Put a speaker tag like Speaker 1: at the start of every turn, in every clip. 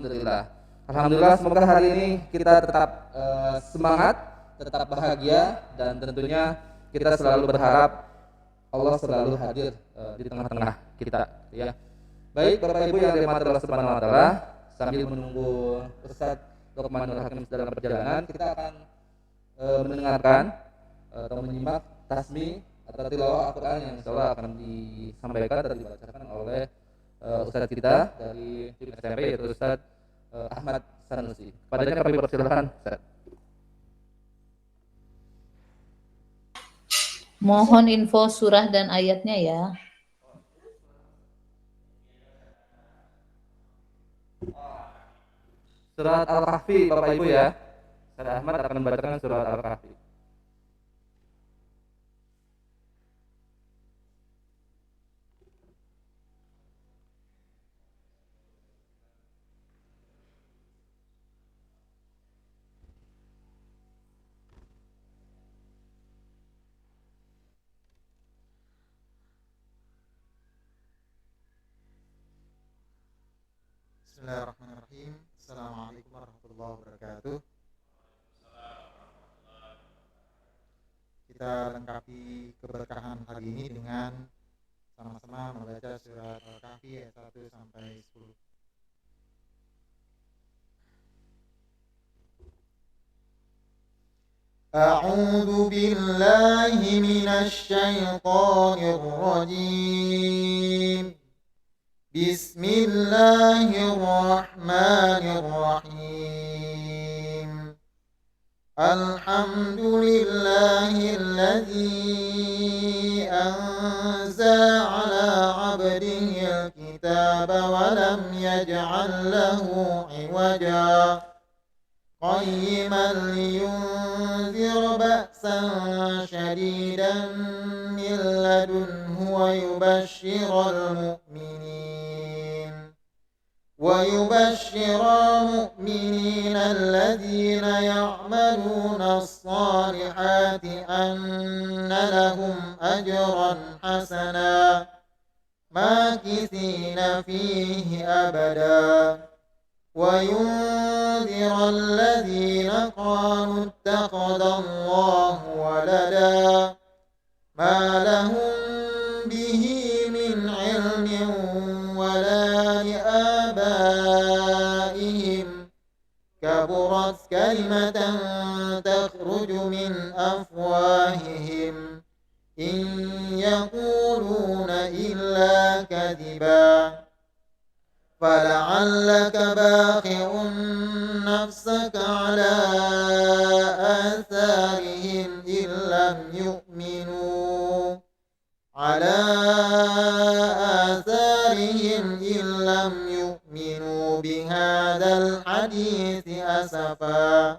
Speaker 1: Alhamdulillah. Alhamdulillah, semoga hari ini kita tetap semangat, tetap bahagia, dan tentunya kita selalu berharap Allah selalu hadir di tengah-tengah kita, ya. Baik Bapak Ibu yang dirahmati Allah Subhanahu wa taala, sambil menunggu Ustaz Lukman Nur Hakim dalam perjalanan, kita akan mendengarkan atau menyimak tasmi atau tilawah Al-Qur'an yang insyaallah akan disampaikan dan dibacakan oleh Ustaz kita dari tim SMP, yaitu Ustaz Ahmad Sanusi. Padanya kami persilakan, Ustaz.
Speaker 2: Mohon info surah dan ayatnya ya.
Speaker 1: Surat Al-Kahfi Bapak Ibu ya. Ustaz Ahmad akan membacakan surat Al-Kahfi.
Speaker 3: Bismillahirrahmanirrahim. Assalamualaikum warahmatullahi wabarakatuh. Kita lengkapi keberkahan hari ini dengan sama-sama membaca surat Al-Kahfi ayat 1 sampai 10. A'udzu billahi minasy syaithanir rajim. Bismillahirrahmanirrahim. Alhamdulillahilladzi anzala 'ala 'abdihil kitaba wa lam yaj'al lahu 'iwaja qayyiman liyunzira ba'san shadidan min ladunhu wa yubashshiral mu'minin alladhina ya'maluna as-salihati anna lahum ajran hasana makithina fihi abada wa yunzira alladhina qalu ittakhadallahu walada ma lahum bihi min 'ilmin wala li'abaihim kaburat kalimatan takhruju min afwahihim in yaquluna illa kadhiba فلعلك باخع نفسك على آثارهم إن لم يؤمنوا بهذا الحديث أسفا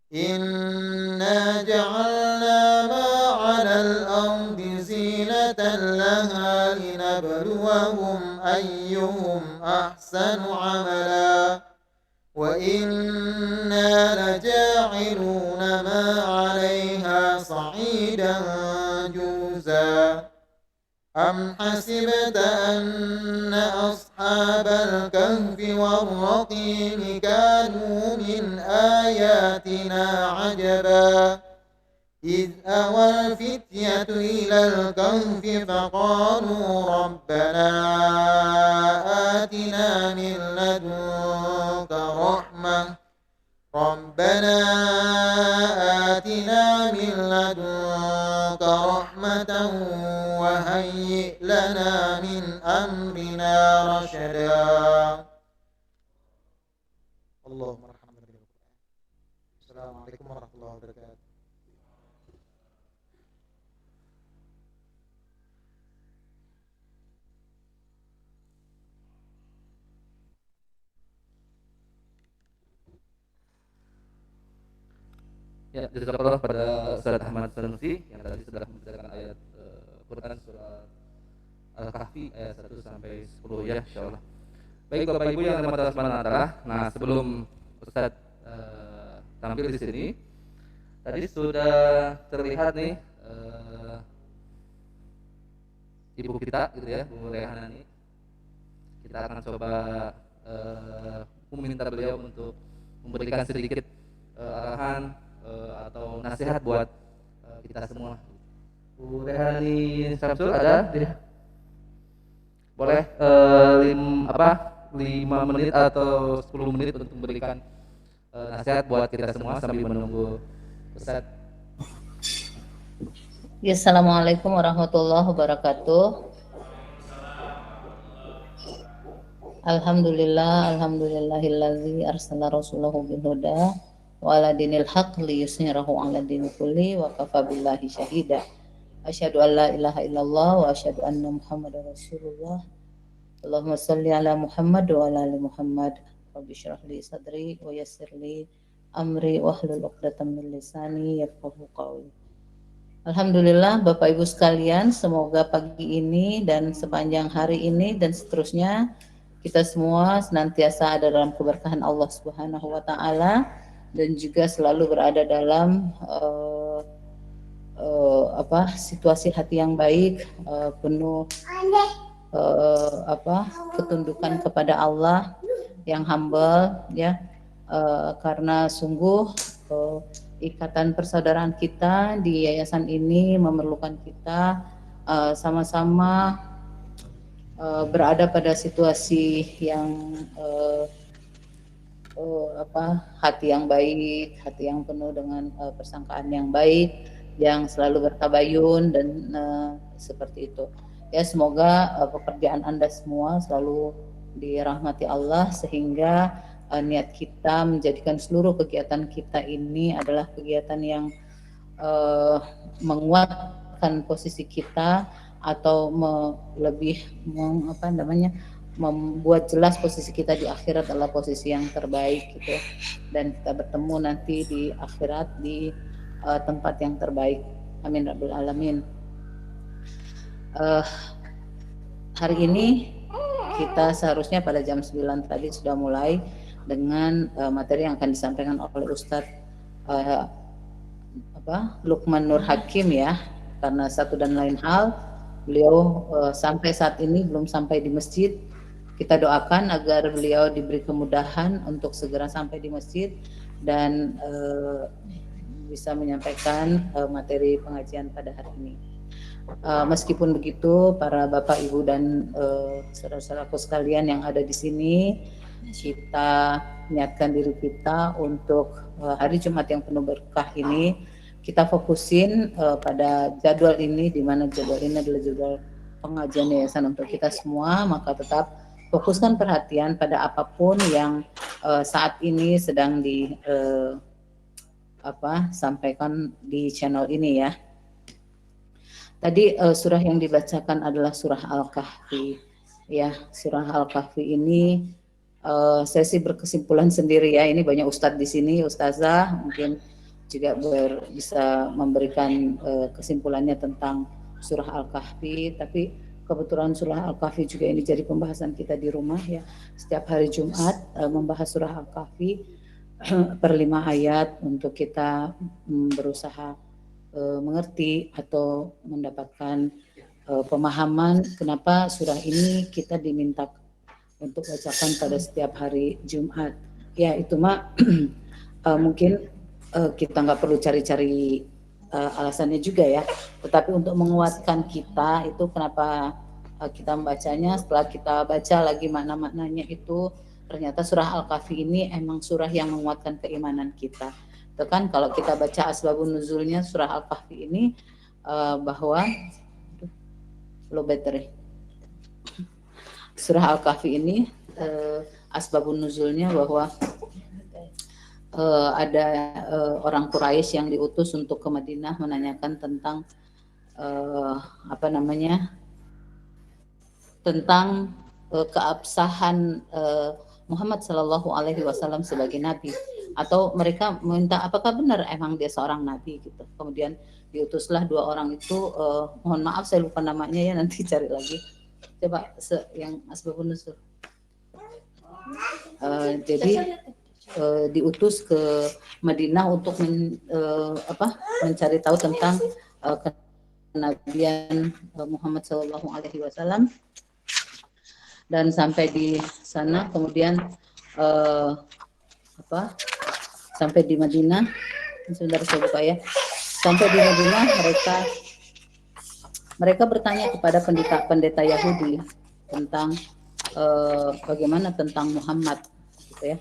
Speaker 3: إنا جعلنا ما على الأرض زينة لها لنبلوهم أيهم أحسن عملا وإنا لجاعلون ما عليها صعيدا جرزا أم حسبت أن أصحاب الكهف والرقيم كانوا من آياتنا عجبا إذ أوى الفتية إلى الكهف فقالوا ربنا آتنا من لدنك رحمة وهيئ لنا من أمرنا رشدا. اللهم ارحمنا بالقرآن. السلام عليكم ورحمة الله وبركاته.
Speaker 1: Ya, jazakallah pada Ustaz Ahmad Sanusi yang tadi sudah membacakan ayat Quran surah Al-Kahfi ayat 1 sampai 10 ya, insyaallah. Baik Bapak Ibu yang dirahmati Allah Subhanahu wa taala. Nah, sebelum Ustaz tampil di sini, tadi sudah terlihat nih ibu kita gitu ya, Bu Rehana nih. Kita akan coba meminta beliau untuk memberikan sedikit arahan atau nasihat buat kita semua. Bu Rehani Samsul ada? Boleh 5 menit atau 10 menit untuk memberikan nasihat buat kita semua sambil menunggu Ustaz.
Speaker 2: Ya, Assalamualaikum warahmatullahi wabarakatuh. Alhamdulillahillazi arsala rasulahu bil huda wa ala dinil haq liyusnirahu ala dini kulli wa kafa billahi syahida. Asyhadu an la ilaha illallah wa asyhadu anna Muhammadar Rasulullah. Allahumma shalli ala Muhammad wa ala ali Muhammad. Rabbi shrah li sadri wa yassir li amri wahlul 'uqdatam min lisani yafqahu qawli. Alhamdulillah Bapak Ibu sekalian, semoga pagi ini dan sepanjang hari ini dan seterusnya kita semua senantiasa ada dalam keberkahan Allah Subhanahu wa taala dan juga selalu berada dalam situasi hati yang baik, penuh ketundukan kepada Allah, yang humble ya, karena sungguh ikatan persaudaraan kita di yayasan ini memerlukan kita sama-sama berada pada situasi yang hati yang baik, hati yang penuh dengan persangkaan yang baik, yang selalu bertabayun dan seperti itu. Ya, semoga pekerjaan Anda semua selalu dirahmati Allah sehingga niat kita menjadikan seluruh kegiatan kita ini adalah kegiatan yang menguatkan posisi kita atau membuat jelas posisi kita di akhirat adalah posisi yang terbaik gitu, dan kita bertemu nanti di akhirat di tempat yang terbaik. Amin rabbil alamin. Hari ini kita seharusnya pada jam 9 tadi sudah mulai dengan materi yang akan disampaikan oleh Ustadz Lukman Nur Hakim ya, karena satu dan lain hal beliau sampai saat ini belum sampai di masjid. Kita doakan agar beliau diberi kemudahan untuk segera sampai di masjid dan bisa menyampaikan materi pengajian pada hari ini. Meskipun begitu, para Bapak Ibu dan saudara-saudaraku sekalian yang ada di sini, kita niatkan diri kita untuk hari Jumat yang penuh berkah ini kita fokusin pada jadwal ini, di mana jadwal ini adalah jadwal pengajian yayasan untuk kita semua. Maka tetap fokuskan perhatian pada apapun yang saat ini sedang sampaikan di channel ini ya. Tadi surah yang dibacakan adalah surah Al-Kahfi ya. Surah Al-Kahfi ini saya sih berkesimpulan sendiri ya, ini banyak ustadz di sini, ustazah mungkin juga bisa memberikan kesimpulannya tentang surah Al-Kahfi, tapi kebetulan surah Al-Kahfi juga ini jadi pembahasan kita di rumah ya. Setiap hari Jumat membahas surah Al-Kahfi per 5 ayat untuk kita berusaha mengerti atau mendapatkan pemahaman kenapa surah ini kita diminta untuk bacakan pada setiap hari Jumat. Ya itu mungkin kita nggak perlu cari-cari alasannya juga ya, tetapi untuk menguatkan kita itu kenapa kita membacanya. Setelah kita baca lagi makna-maknanya itu ternyata surah Al-Kahfi ini emang surah yang menguatkan keimanan kita. Itu kan kalau kita baca asbabun nuzulnya surah Al-Kahfi ini bahwa low battery. Surah Al-Kahfi ini asbabun nuzulnya bahwa ada orang Quraisy yang diutus untuk ke Madinah menanyakan tentang tentang keabsahan Muhammad Shallallahu Alaihi Wasallam sebagai nabi, atau mereka minta apakah benar emang dia seorang nabi gitu. Kemudian diutuslah 2 orang itu, mohon maaf saya lupa namanya ya, nanti cari lagi. Coba yang asbabun nuzul. Jadi diutus ke Madinah untuk mencari tahu tentang kenabian Muhammad Shallallahu Alaihi Wasallam, dan sampai di sana kemudian eh, apa sampai di Madinah, sebentar saya buka ya. Sampai di Madinah mereka bertanya kepada pendeta Yahudi tentang bagaimana tentang Muhammad, gitu ya.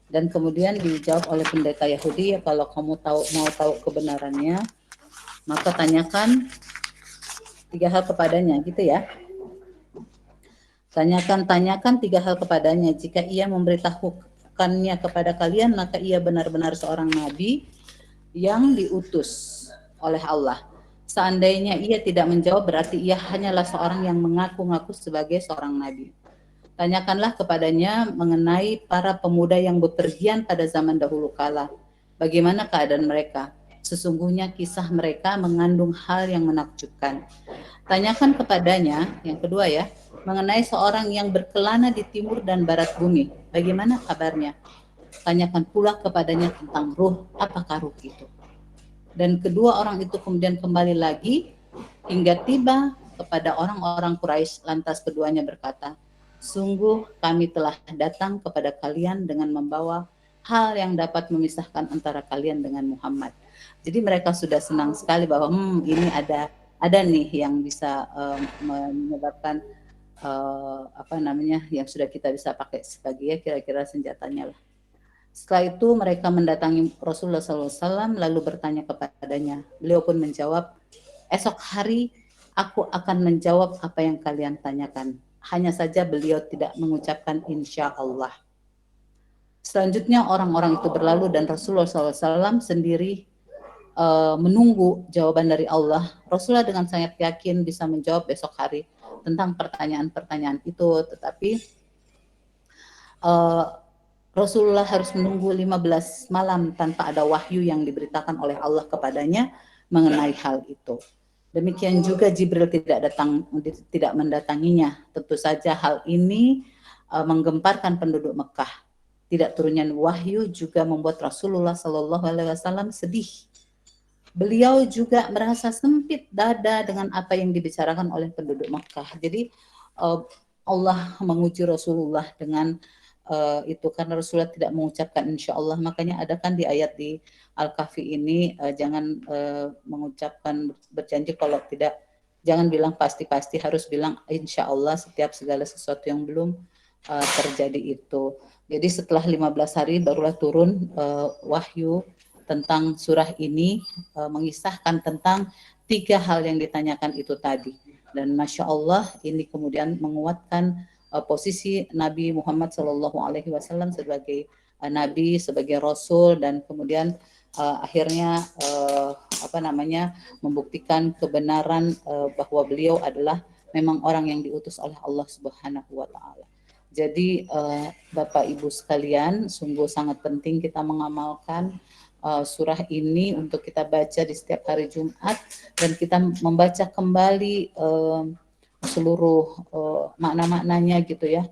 Speaker 2: Dan kemudian dijawab oleh pendeta Yahudi, ya kalau kamu mau tahu kebenarannya, maka tanyakan 3 hal kepadanya, gitu ya. Tanyakan 3 hal kepadanya. Jika ia memberitahukannya kepada kalian, maka ia benar-benar seorang nabi yang diutus oleh Allah. Seandainya ia tidak menjawab, berarti ia hanyalah seorang yang mengaku-ngaku sebagai seorang nabi. Tanyakanlah kepadanya mengenai para pemuda yang bepergian pada zaman dahulu kala. Bagaimana keadaan mereka? Sesungguhnya kisah mereka mengandung hal yang menakjubkan. Tanyakan kepadanya, yang kedua ya, mengenai seorang yang berkelana di timur dan barat bumi. Bagaimana kabarnya? Tanyakan pula kepadanya tentang ruh, apakah ruh itu? Dan kedua orang itu kemudian kembali lagi hingga tiba kepada orang-orang Quraisy. Lantas keduanya berkata, sungguh kami telah datang kepada kalian dengan membawa hal yang dapat memisahkan antara kalian dengan Muhammad. Jadi mereka sudah senang sekali bahwa ini ada nih yang bisa menyebabkan yang sudah kita bisa pakai sebagai kira-kira senjatanya lah. Setelah itu mereka mendatangi Rasulullah SAW lalu bertanya kepadanya. Beliau pun menjawab, esok hari aku akan menjawab apa yang kalian tanyakan. Hanya saja beliau tidak mengucapkan insya Allah. Selanjutnya orang-orang itu berlalu dan Rasulullah SAW sendiri menunggu jawaban dari Allah. Rasulullah dengan sangat yakin bisa menjawab besok hari tentang pertanyaan-pertanyaan itu, tetapi Rasulullah harus menunggu 15 malam tanpa ada wahyu yang diberitakan oleh Allah kepadanya mengenai hal itu. Demikian juga Jibril tidak mendatanginya. Tentu saja hal ini menggemparkan penduduk Mekah. Tidak turunnya wahyu juga membuat Rasulullah Shallallahu Alaihi Wasallam sedih. Beliau juga merasa sempit dada dengan apa yang dibicarakan oleh penduduk Mekah. Jadi Allah menguji Rasulullah dengan itu karena Rasulullah tidak mengucapkan insya Allah. Makanya ada kan di ayat di Al-Kahfi ini jangan mengucapkan berjanji kalau tidak, jangan bilang pasti-pasti, harus bilang insya Allah setiap segala sesuatu yang belum terjadi itu. Jadi setelah 15 hari barulah turun wahyu tentang surah ini, mengisahkan tentang 3 hal yang ditanyakan itu tadi. Dan Masya Allah ini kemudian menguatkan posisi Nabi Muhammad SAW sebagai Nabi, sebagai Rasul, dan kemudian akhirnya membuktikan kebenaran bahwa beliau adalah memang orang yang diutus oleh Allah Subhanahu Wa Taala. Jadi Bapak Ibu sekalian, sungguh sangat penting kita mengamalkan surah ini untuk kita baca di setiap hari Jumat dan kita membaca kembali seluruh makna-maknanya gitu ya,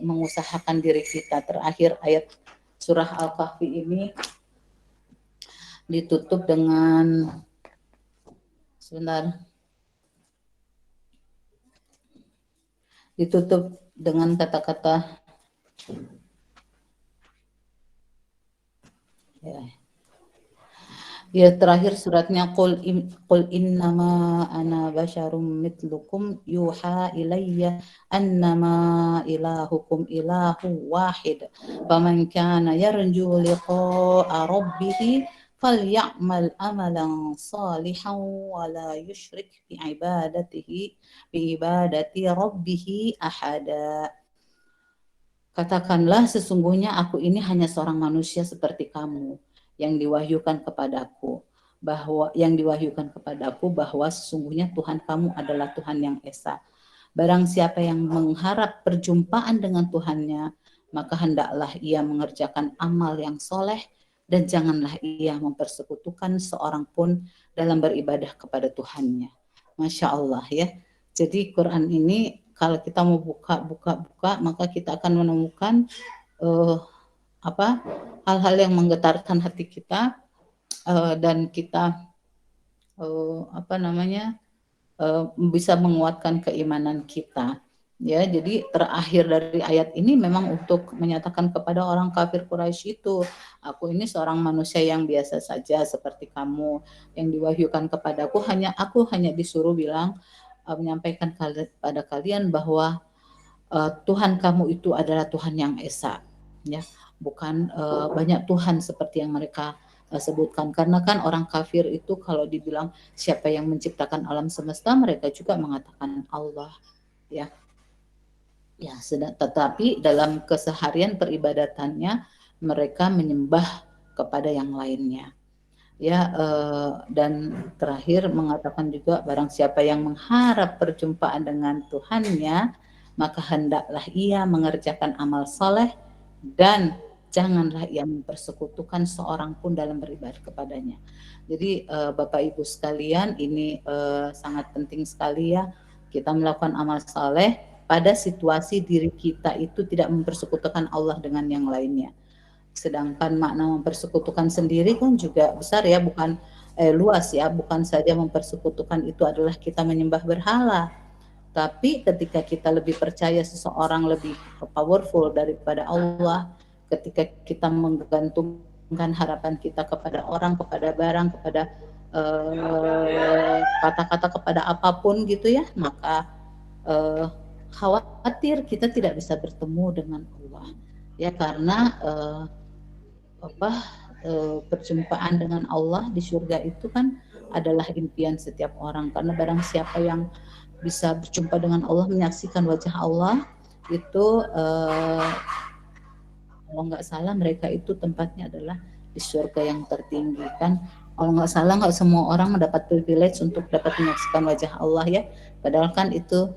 Speaker 2: mengusahakan diri kita. Terakhir ayat surah Al-Kahfi ini ditutup dengan kata-kata ya terakhir suratnya qul innama ana basyarum mitlukum yuha ilayya annama ilahukum ilahu wahid faman kana yarju liqa'a rabbih falyamal amalan salihan wa la yusyrik bi ibadati rabbih ahada. Katakanlah sesungguhnya aku ini hanya seorang manusia seperti kamu yang diwahyukan kepadaku bahwa sesungguhnya Tuhan kamu adalah Tuhan yang esa. Barang siapa yang mengharap perjumpaan dengan Tuhannya, maka hendaklah ia mengerjakan amal yang soleh dan janganlah ia mempersekutukan seorang pun dalam beribadah kepada Tuhannya. Masya Allah ya. Jadi Quran ini kalau kita mau buka maka kita akan menemukan hal-hal yang menggetarkan hati kita dan kita bisa menguatkan keimanan kita. Ya, jadi terakhir dari ayat ini memang untuk menyatakan kepada orang kafir Quraisy itu, aku ini seorang manusia yang biasa saja seperti kamu, yang diwahyukan kepadaku aku hanya disuruh bilang, menyampaikan pada kalian bahwa Tuhan kamu itu adalah Tuhan yang esa, ya, bukan banyak Tuhan seperti yang mereka sebutkan. Karena kan orang kafir itu kalau dibilang siapa yang menciptakan alam semesta, mereka juga mengatakan Allah, ya. Ya, tetapi dalam keseharian peribadatannya mereka menyembah kepada yang lainnya. Ya, dan terakhir mengatakan juga barang siapa yang mengharap perjumpaan dengan Tuhannya, maka hendaklah ia mengerjakan amal soleh dan janganlah ia mempersekutukan seorang pun dalam beribadah kepadanya. Jadi Bapak Ibu sekalian, ini sangat penting sekali ya kita melakukan amal soleh pada situasi diri kita itu tidak mempersekutukan Allah dengan yang lainnya. Sedangkan makna mempersekutukan sendiri kan juga besar ya, bukan luas ya, bukan saja mempersekutukan itu adalah kita menyembah berhala, tapi ketika kita lebih percaya seseorang lebih powerful daripada Allah, ketika kita menggantungkan harapan kita kepada orang, kepada barang, kepada kata-kata, kepada apapun gitu ya, maka khawatir kita tidak bisa bertemu dengan Allah. Ya, karena perjumpaan dengan Allah di surga itu kan adalah impian setiap orang, karena barang siapa yang bisa berjumpa dengan Allah, menyaksikan wajah Allah itu kalau nggak salah mereka itu tempatnya adalah di surga yang tertinggi kan. Kalau nggak salah nggak semua orang mendapat privilege untuk dapat menyaksikan wajah Allah ya, padahal kan itu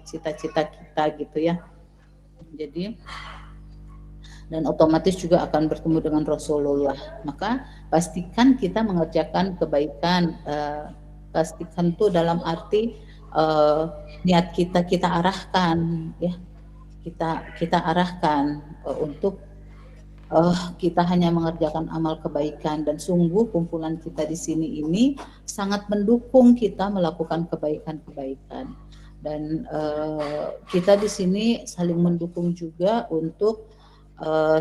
Speaker 2: cita-cita kita gitu ya. Jadi dan otomatis juga akan bertemu dengan Rasulullah. Maka pastikan kita mengerjakan kebaikan, pastikan tuh dalam arti niat kita arahkan ya, kita arahkan untuk kita hanya mengerjakan amal kebaikan, dan sungguh kumpulan kita di sini ini sangat mendukung kita melakukan kebaikan-kebaikan, dan kita di sini saling mendukung juga untuk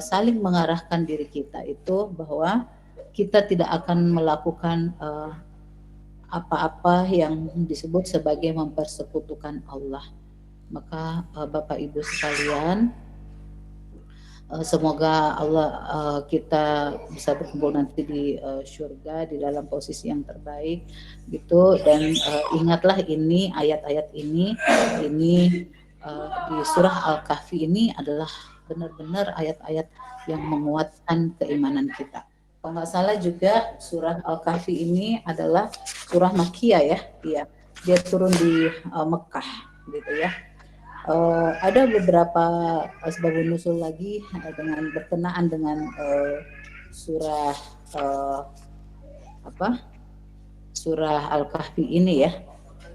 Speaker 2: saling mengarahkan diri kita itu bahwa kita tidak akan melakukan apa-apa yang disebut sebagai mempersekutukan Allah. Maka Bapak Ibu sekalian, semoga Allah kita bisa berkumpul nanti di surga di dalam posisi yang terbaik gitu, dan ingatlah ini ayat-ayat ini di surah Al-Kahfi ini adalah benar-benar ayat-ayat yang menguatkan keimanan kita. Kalau nggak salah juga surah Al-Kahfi ini adalah surah Makkiyah ya, iya. Dia turun di Mekah gitu ya. Ada beberapa asbabun nusul lagi dengan berkenaan dengan surah surah Al-Kahfi ini ya.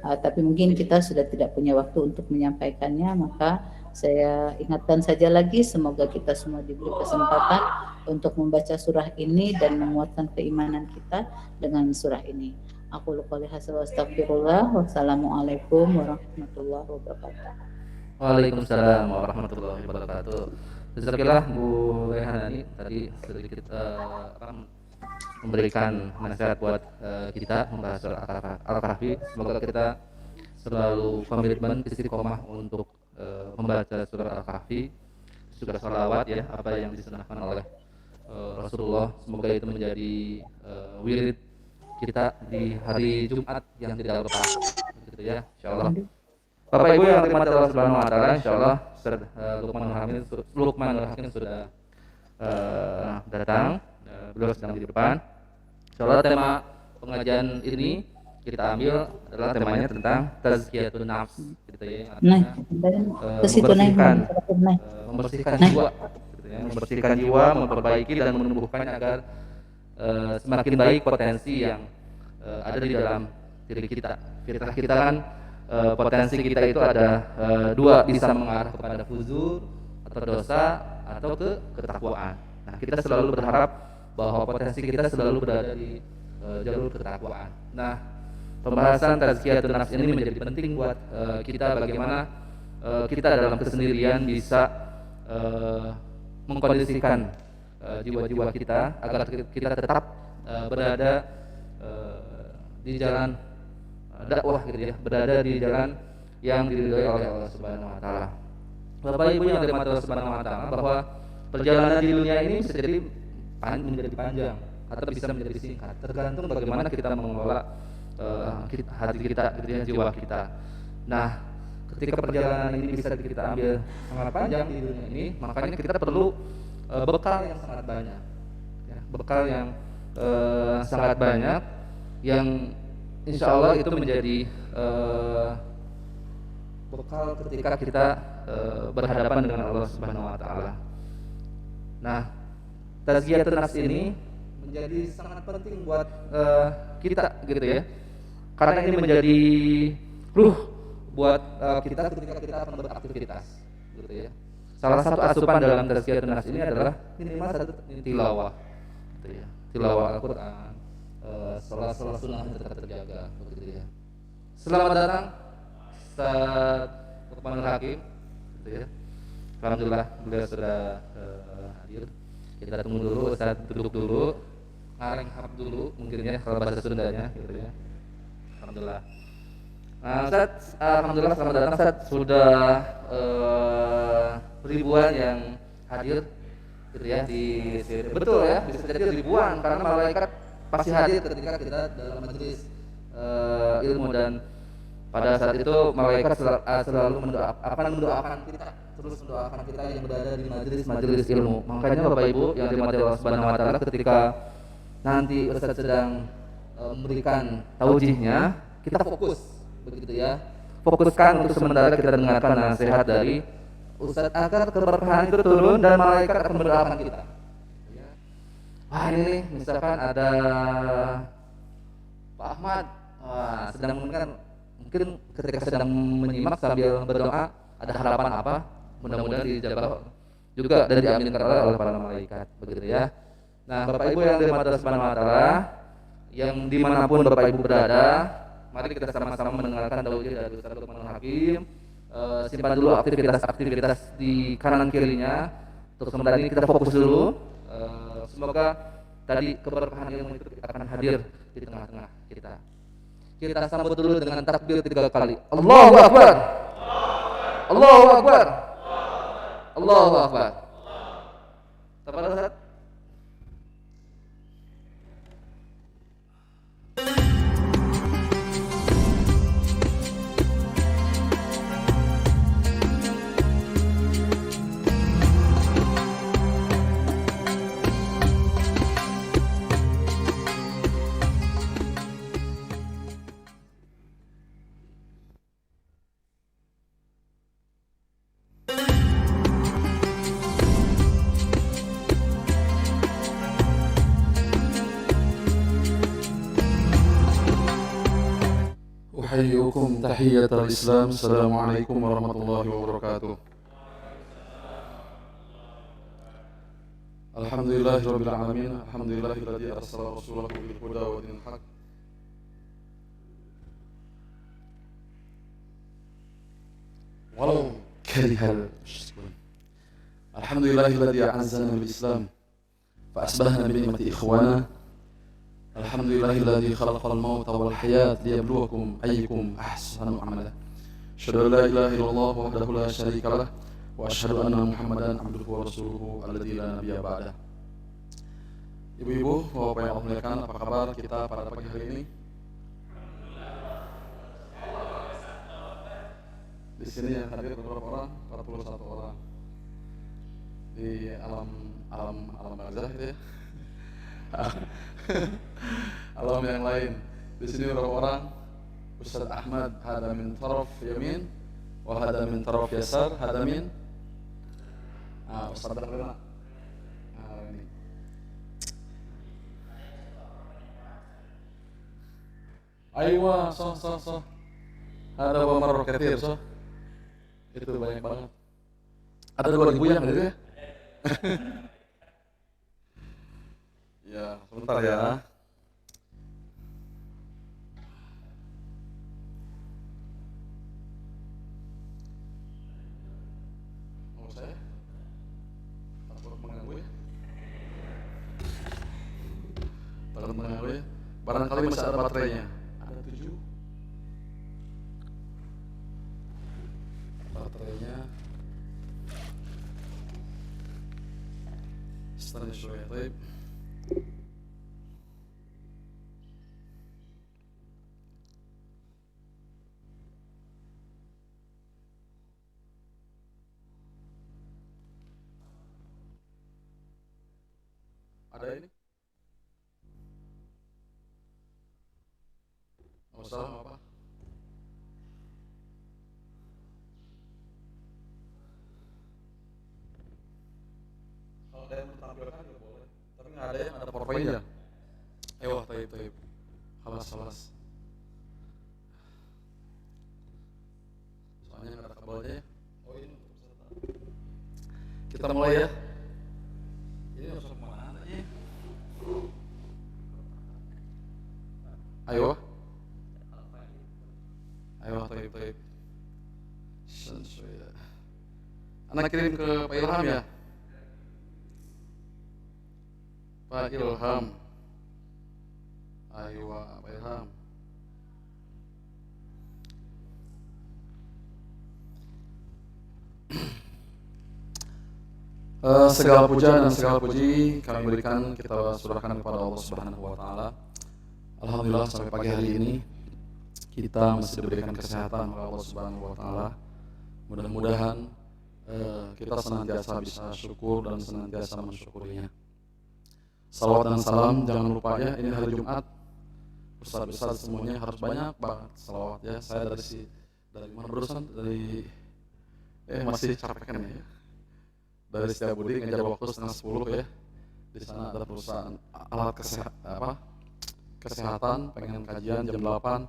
Speaker 2: Tapi mungkin kita sudah tidak punya waktu untuk menyampaikannya, maka saya ingatkan saja lagi, semoga kita semua diberi kesempatan untuk membaca surah ini dan menguatkan keimanan kita dengan surah ini. Aku qouli hadza wa astaghfirullah. Wassalamualaikum warahmatullahi wabarakatuh.
Speaker 1: Waalaikumsalam warahmatullahi wabarakatuh. Jazakallah Bu Rehanani tadi sedikit memberikan nasihat buat kita membahas surah Al-Kahfi. Semoga kita selalu komitmen istiqomah untuk membaca surah Al-Kahfi, juga sholawat ya, apa yang disunahkan oleh Rasulullah. Semoga itu menjadi wirid kita di hari Jumat yang tidak lepas, gitu ya, insyaallah. Bapak Ibu yang dirahmati Allah Subhanahu wa taala, insyaallah Lukman Nur Hakim sudah datang. Beliau sedang di depan. Insyaallah tema pengajian ini kita ambil adalah temanya tentang tazkiyatun nafs, gitu ya. Membersihkan jiwa, gitu ya. Membersihkan jiwa, memperbaiki dan menumbuhkan agar semakin baik potensi yang ada di dalam diri kita. Fitrah kita kan potensi kita itu ada dua, bisa mengarah kepada fujur atau dosa atau ke ketakwaan. Nah, kita selalu berharap bahwa potensi kita selalu berada di jalur ketakwaan. Nah, pembahasan tazkiyatun nafs ini menjadi penting buat kita, bagaimana kita dalam kesendirian bisa mengkondisikan jiwa-jiwa kita agar kita tetap berada di jalan dakwah gitu ya, berada di jalan yang diridhoi oleh Allah Subhanahu wa taala. Bapak Ibu yang dirahmati Allah Subhanahu wa taala, bahwa perjalanan di dunia ini bisa jadi menjadi panjang atau bisa menjadi singkat, tergantung bagaimana kita mengelola hati kita, gitu ya, jiwa kita. Nah, ketika perjalanan ini bisa kita ambil sangat panjang di dunia ini, makanya kita perlu bekal yang sangat banyak, ya, bekal yang sangat banyak, yang insya Allah itu menjadi bekal ketika kita berhadapan dengan Allah Subhanahu wa taala. Nah, tazkiyatun nafs ini menjadi sangat penting buat kita gitu ya. Karena ini menjadi ruh buat kita ketika kita akan beraktivitas gitu ya. Salah satu asupan dalam tazkiyatun nafs ini adalah minimal satu tilawah gitu ya. Tilawah Al-Qur'an, salat sunnah tetap terjaga begitu ya. Selamat datang Ustaz Lukmanul Hakim gitu ya. Alhamdulillah beliau sudah hadir. Kita tunggu dulu, Ustaz duduk dulu, ngarenghap dulu mungkin ya kalau bahasa Sundanya gitu ya. Alhamdulillah. Nah, Ustaz, alhamdulillah selamat datang Ustaz. Sudah ribuan yang hadir gitu ya di sini. Betul ya, bisa jadi ribuan karena malaikat pasti hadir ketika kita dalam majelis ilmu, dan pada saat itu malaikat selalu mendoakan kita, terus mendoakan kita yang berada di majelis ilmu. Makanya Bapak Ibu yang dirahmati Allah Subhanahu wa taala, ketika nanti Ustaz sedang memberikan taujihnya, kita fokus begitu ya. Fokuskan untuk sementara kita dengarkan nasihat dari Ustaz agar keberkahan itu turun dan malaikat akan mendoakan kita. Wah, ini nih, misalkan ada Pak Ahmad, sedang mungkin ketika sedang menyimak sambil berdoa, ada harapan apa? Mudah-mudahan dijawab juga dan diaminkan oleh para malaikat begitu ya. Nah, Bapak Ibu yang dirahmati Allah Subhanahu wa taala, yang dimanapun Bapak Ibu berada, mari kita sama-sama mendengarkan taujih dari Ustaz Lukmanul Hakim. Simpan dulu aktivitas di kanan kirinya. Untuk sementara ini kita fokus dulu. Semoga tadi keberkahan ilmu itu akan hadir di tengah-tengah kita. Kita sambut dulu dengan takbir 3 kali. Allahu Akbar. Allahu Akbar. Allahu Akbar. Tafadhol Ustaz.
Speaker 4: أحييكم تحية الإسلام. السلام عليكم ورحمة الله وبركاته. الحمد لله رب العالمين. الحمد لله الذي أرسل رسوله بالهدى ودين الحق ولو كره المشركون. الحمد لله الذي أعزنا بالإسلام فأصبحنا بنعمة إخوانا. الحمد لله الذي خلق الموت والحياة ليبلوكم أيكم أحسن عملا. أشهد أن لا إله إلا الله وحده لا شريك له وأشهد أن محمدا عبده ورسوله الذي لا نبي بعده. Ibu-ibu, Bapak yang Allah muliakan, apa kabar kita pada pagi hari ini? Di sini yang hadir beberapa orang, 41 orang di alam barzah itu ya. Alam yang lain. Di sini beberapa orang. Ustaz Ahmad hada min taraf yamin wa hada min taraf yasar, hada min Ustaz Darlena. Ini. Aywa, so. Ada marah kathir, so. Itu banyak banget. Ada 2000 yang gitu ya. Ya, sebentar ya. Barangkali masih ada baterainya. Ada 7 baterainya. استنى شوية طيب. Ada ini? Nggak usah apa? Kalau ada yang menampilkan ya boleh. Tapi nggak ada yang ada PowerPoint-nya. Ayo, taib. Halas. Soalnya nggak ada kabelnya ya. Oh ini untuk peserta. Kita mulai ya. Ini harus kemana ya? Ayo, taib. Anak kirim ke Pak Ilham ya. Pak Ilham. Ayo, Pak Ilham. Segala puja dan segala puji kami berikan, kita surahkan kepada Allah Subhanahu wa taala. Alhamdulillah sampai pagi hari ini kita masih diberikan kesehatan oleh Allah Subhanahu wa taala. Mudah-mudahan kita senantiasa bisa syukur dan senantiasa mensyukurinya. Salawat dan salam jangan lupa ya, ini hari Jumat. Ustaz semuanya harus banyak banget salawat ya. Saya dari mana barusan dari masih capek kan ya. Dari Setiabudi ngejar waktu setengah 10 ya. Di sana ada perusahaan alat kesehatan, pengen kajian jam 8.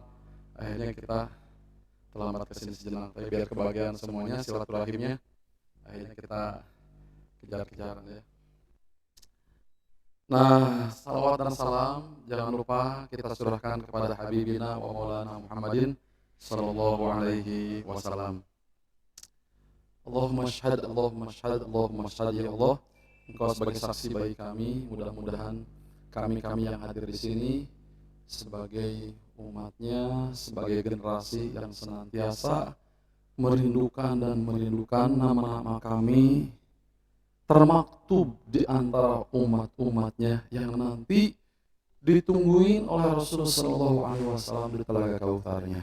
Speaker 4: Akhirnya kita terlambat kesini sejenak. Tapi biar kebahagiaan semuanya, silaturahimnya, akhirnya kita kejar-kejaran ya. Nah, salawat dan salam jangan lupa kita surahkan kepada Habibina wa Maulana Muhammadin sallallahu alaihi wasallam. Allahumma syahad ya Allah. Engkau sebagai saksi bagi kami, mudah-mudahan kami yang hadir di sini sebagai umatnya, sebagai generasi yang senantiasa merindukan nama-nama kami termaktub di antara umat-umatnya yang nanti ditungguin oleh Rasulullah SAW di Telaga Kautsarnya.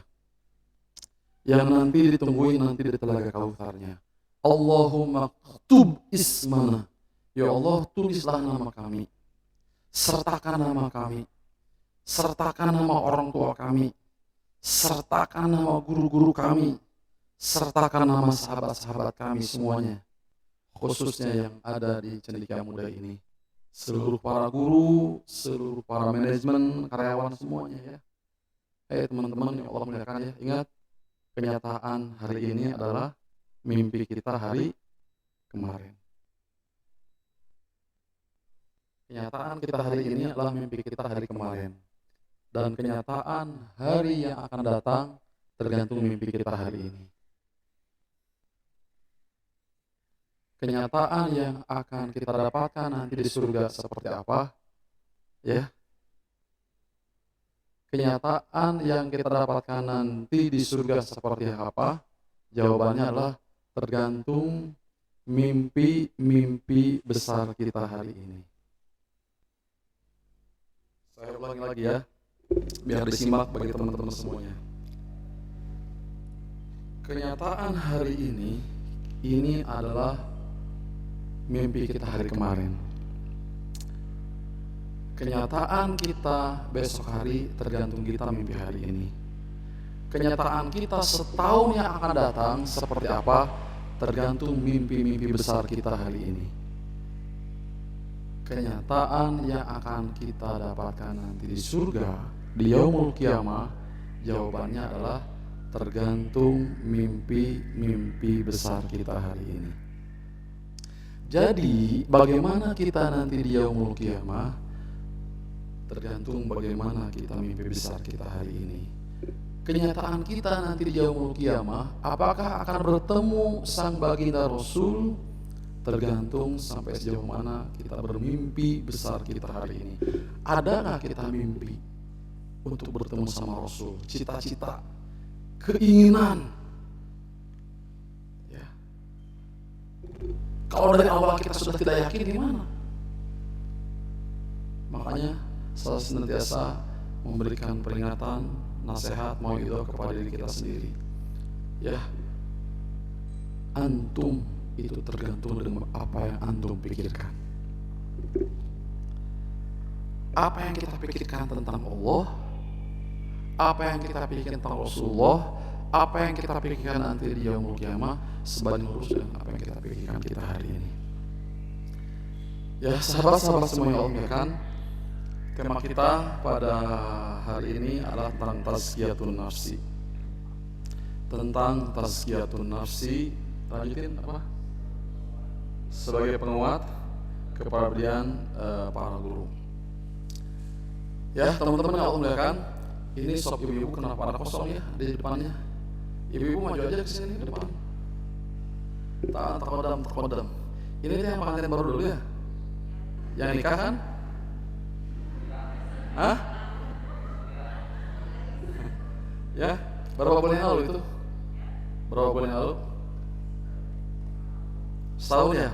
Speaker 4: Yang nanti ditungguin di Telaga Kautsarnya. Allahumma ktub ismana. Ya Allah, tulislah nama kami. Sertakan nama kami. Sertakan nama orang tua kami. Sertakan nama guru-guru kami. Sertakan nama sahabat-sahabat kami semuanya. Khususnya yang ada di Cendekia Muda ini. Seluruh para guru, seluruh para manajemen, karyawan semuanya ya. Teman-teman yang Allah muliakan ya, ingat kenyataan hari ini adalah mimpi kita hari kemarin. Kenyataan kita hari ini adalah mimpi kita hari kemarin. Dan kenyataan hari yang akan datang tergantung mimpi kita hari ini. Kenyataan yang akan kita dapatkan nanti di surga seperti apa? Ya. Kenyataan yang kita dapatkan nanti di surga seperti apa? Jawabannya adalah tergantung mimpi besar kita hari ini. Saya ulangi lagi ya, biar disimak bagi teman-teman semuanya. Kenyataan hari ini adalah mimpi kita hari kemarin. Kenyataan kita besok hari tergantung kita mimpi hari ini. Kenyataan kita setahun yang akan datang seperti apa tergantung mimpi-mimpi besar kita hari ini. Kenyataan yang akan kita dapatkan nanti di surga, di yaumul qiyamah, jawabannya adalah tergantung mimpi-mimpi besar kita hari ini. Jadi, bagaimana kita nanti di yaumul qiyamah tergantung bagaimana kita mimpi besar kita hari ini. Kenyataan kita nanti di yaumul qiyamah, apakah akan bertemu sang baginda Rasul, tergantung sampai sejauh mana kita bermimpi besar kita hari ini. Ada nggak kita mimpi untuk bertemu sama Rasul, cita-cita, keinginan. Ya. Kalau dari awal kita sudah tidak yakin, gimana? Makanya saya senantiasa memberikan peringatan, nasihat, mauidhah kepada diri kita sendiri. Ya, antum itu tergantung dengan apa yang antum pikirkan. Apa yang kita pikirkan tentang Allah, apa yang kita pikirkan tentang Rasulullah, apa yang kita pikirkan nanti di yaumul qiyamah, sebanding lurus dengan apa yang kita pikirkan kita hari ini. Ya, sahabat-sahabat semua yang Allah muliakan, tema kita pada hari ini adalah tentang tazkiyatun nafsi. Tentang tazkiyatun nafsi, lanjutin apa? Sebagai penguat kepribadian para guru. Ya, teman-teman yang Allah muliakan, ini sop ibu-ibu kenapa ada kosong ya di depannya? Ibu-ibu maju aja ke sini ke depan. Takodam. Ini dia yang pengantin baru dulu ya? Yang nikah kan? Hah? Ya, berapa bulan yang lalu itu? Berapa bulan yang lalu? Setahun ya?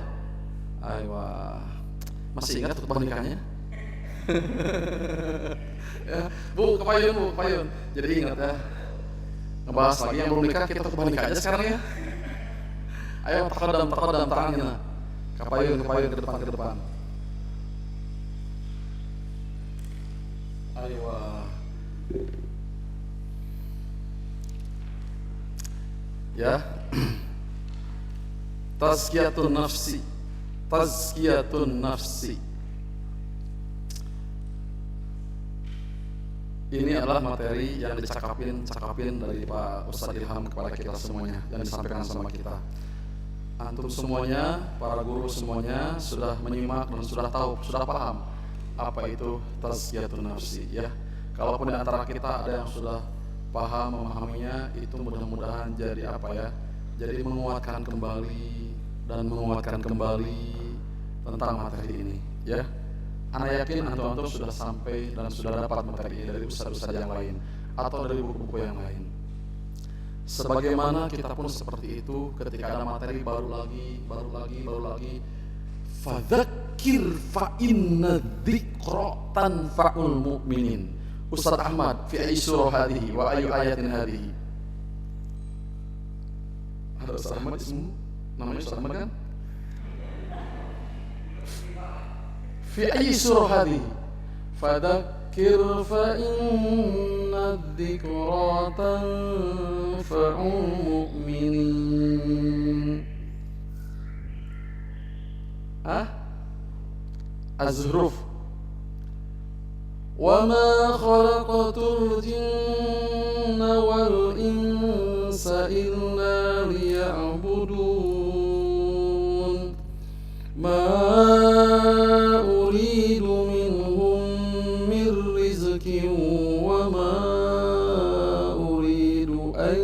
Speaker 4: Ayo, masih ingat khutbah nikahnya? Ya, Bu, kepayun. Jadi ingat ya. Ngebahas lagi yang belum nikah, kita khutbah nikah aja sekarang ya. Ayo takodam tangannya. Kepayun ke depan. Ayo. Ya. Tazkiyatun nafsi. Ini adalah materi yang dicakapin dari Pak Ustadz Ilham kepada kita semuanya, yang disampaikan sama kita. Antum semuanya, para guru semuanya sudah menyimak dan sudah tahu, sudah paham apa itu tazkiyatun nafsi ya. Kalaupun di antara kita ada yang sudah paham memahaminya, itu mudah-mudahan jadi apa ya? Jadi menguatkan kembali tentang materi ini ya. Ana yakin antum sudah sampai dan sudah dapat materi ini dari ustaz-ustaz yang lain atau dari buku-buku yang lain. Sebagaimana kita pun seperti itu, ketika ada materi baru lagi. Fadzakir fa inna dzikra tanfa'ul mu'minin. Ustaz Ahmad, fi ayyi surah hadhihi wa ayyu ayatin hadhihi? Ada Ustaz Ahmad ismu? Namanya Ustaz Ahmad kan? Fi ayyi surah hadhihi? Fadzakir fa inna dzikra tanfa'ul mu'minin. Az-Zukhruf. Wa ma khalaqatul jinna wal insa illa liya'budun. Ma uridu minhum min rizqin wa ma uridu an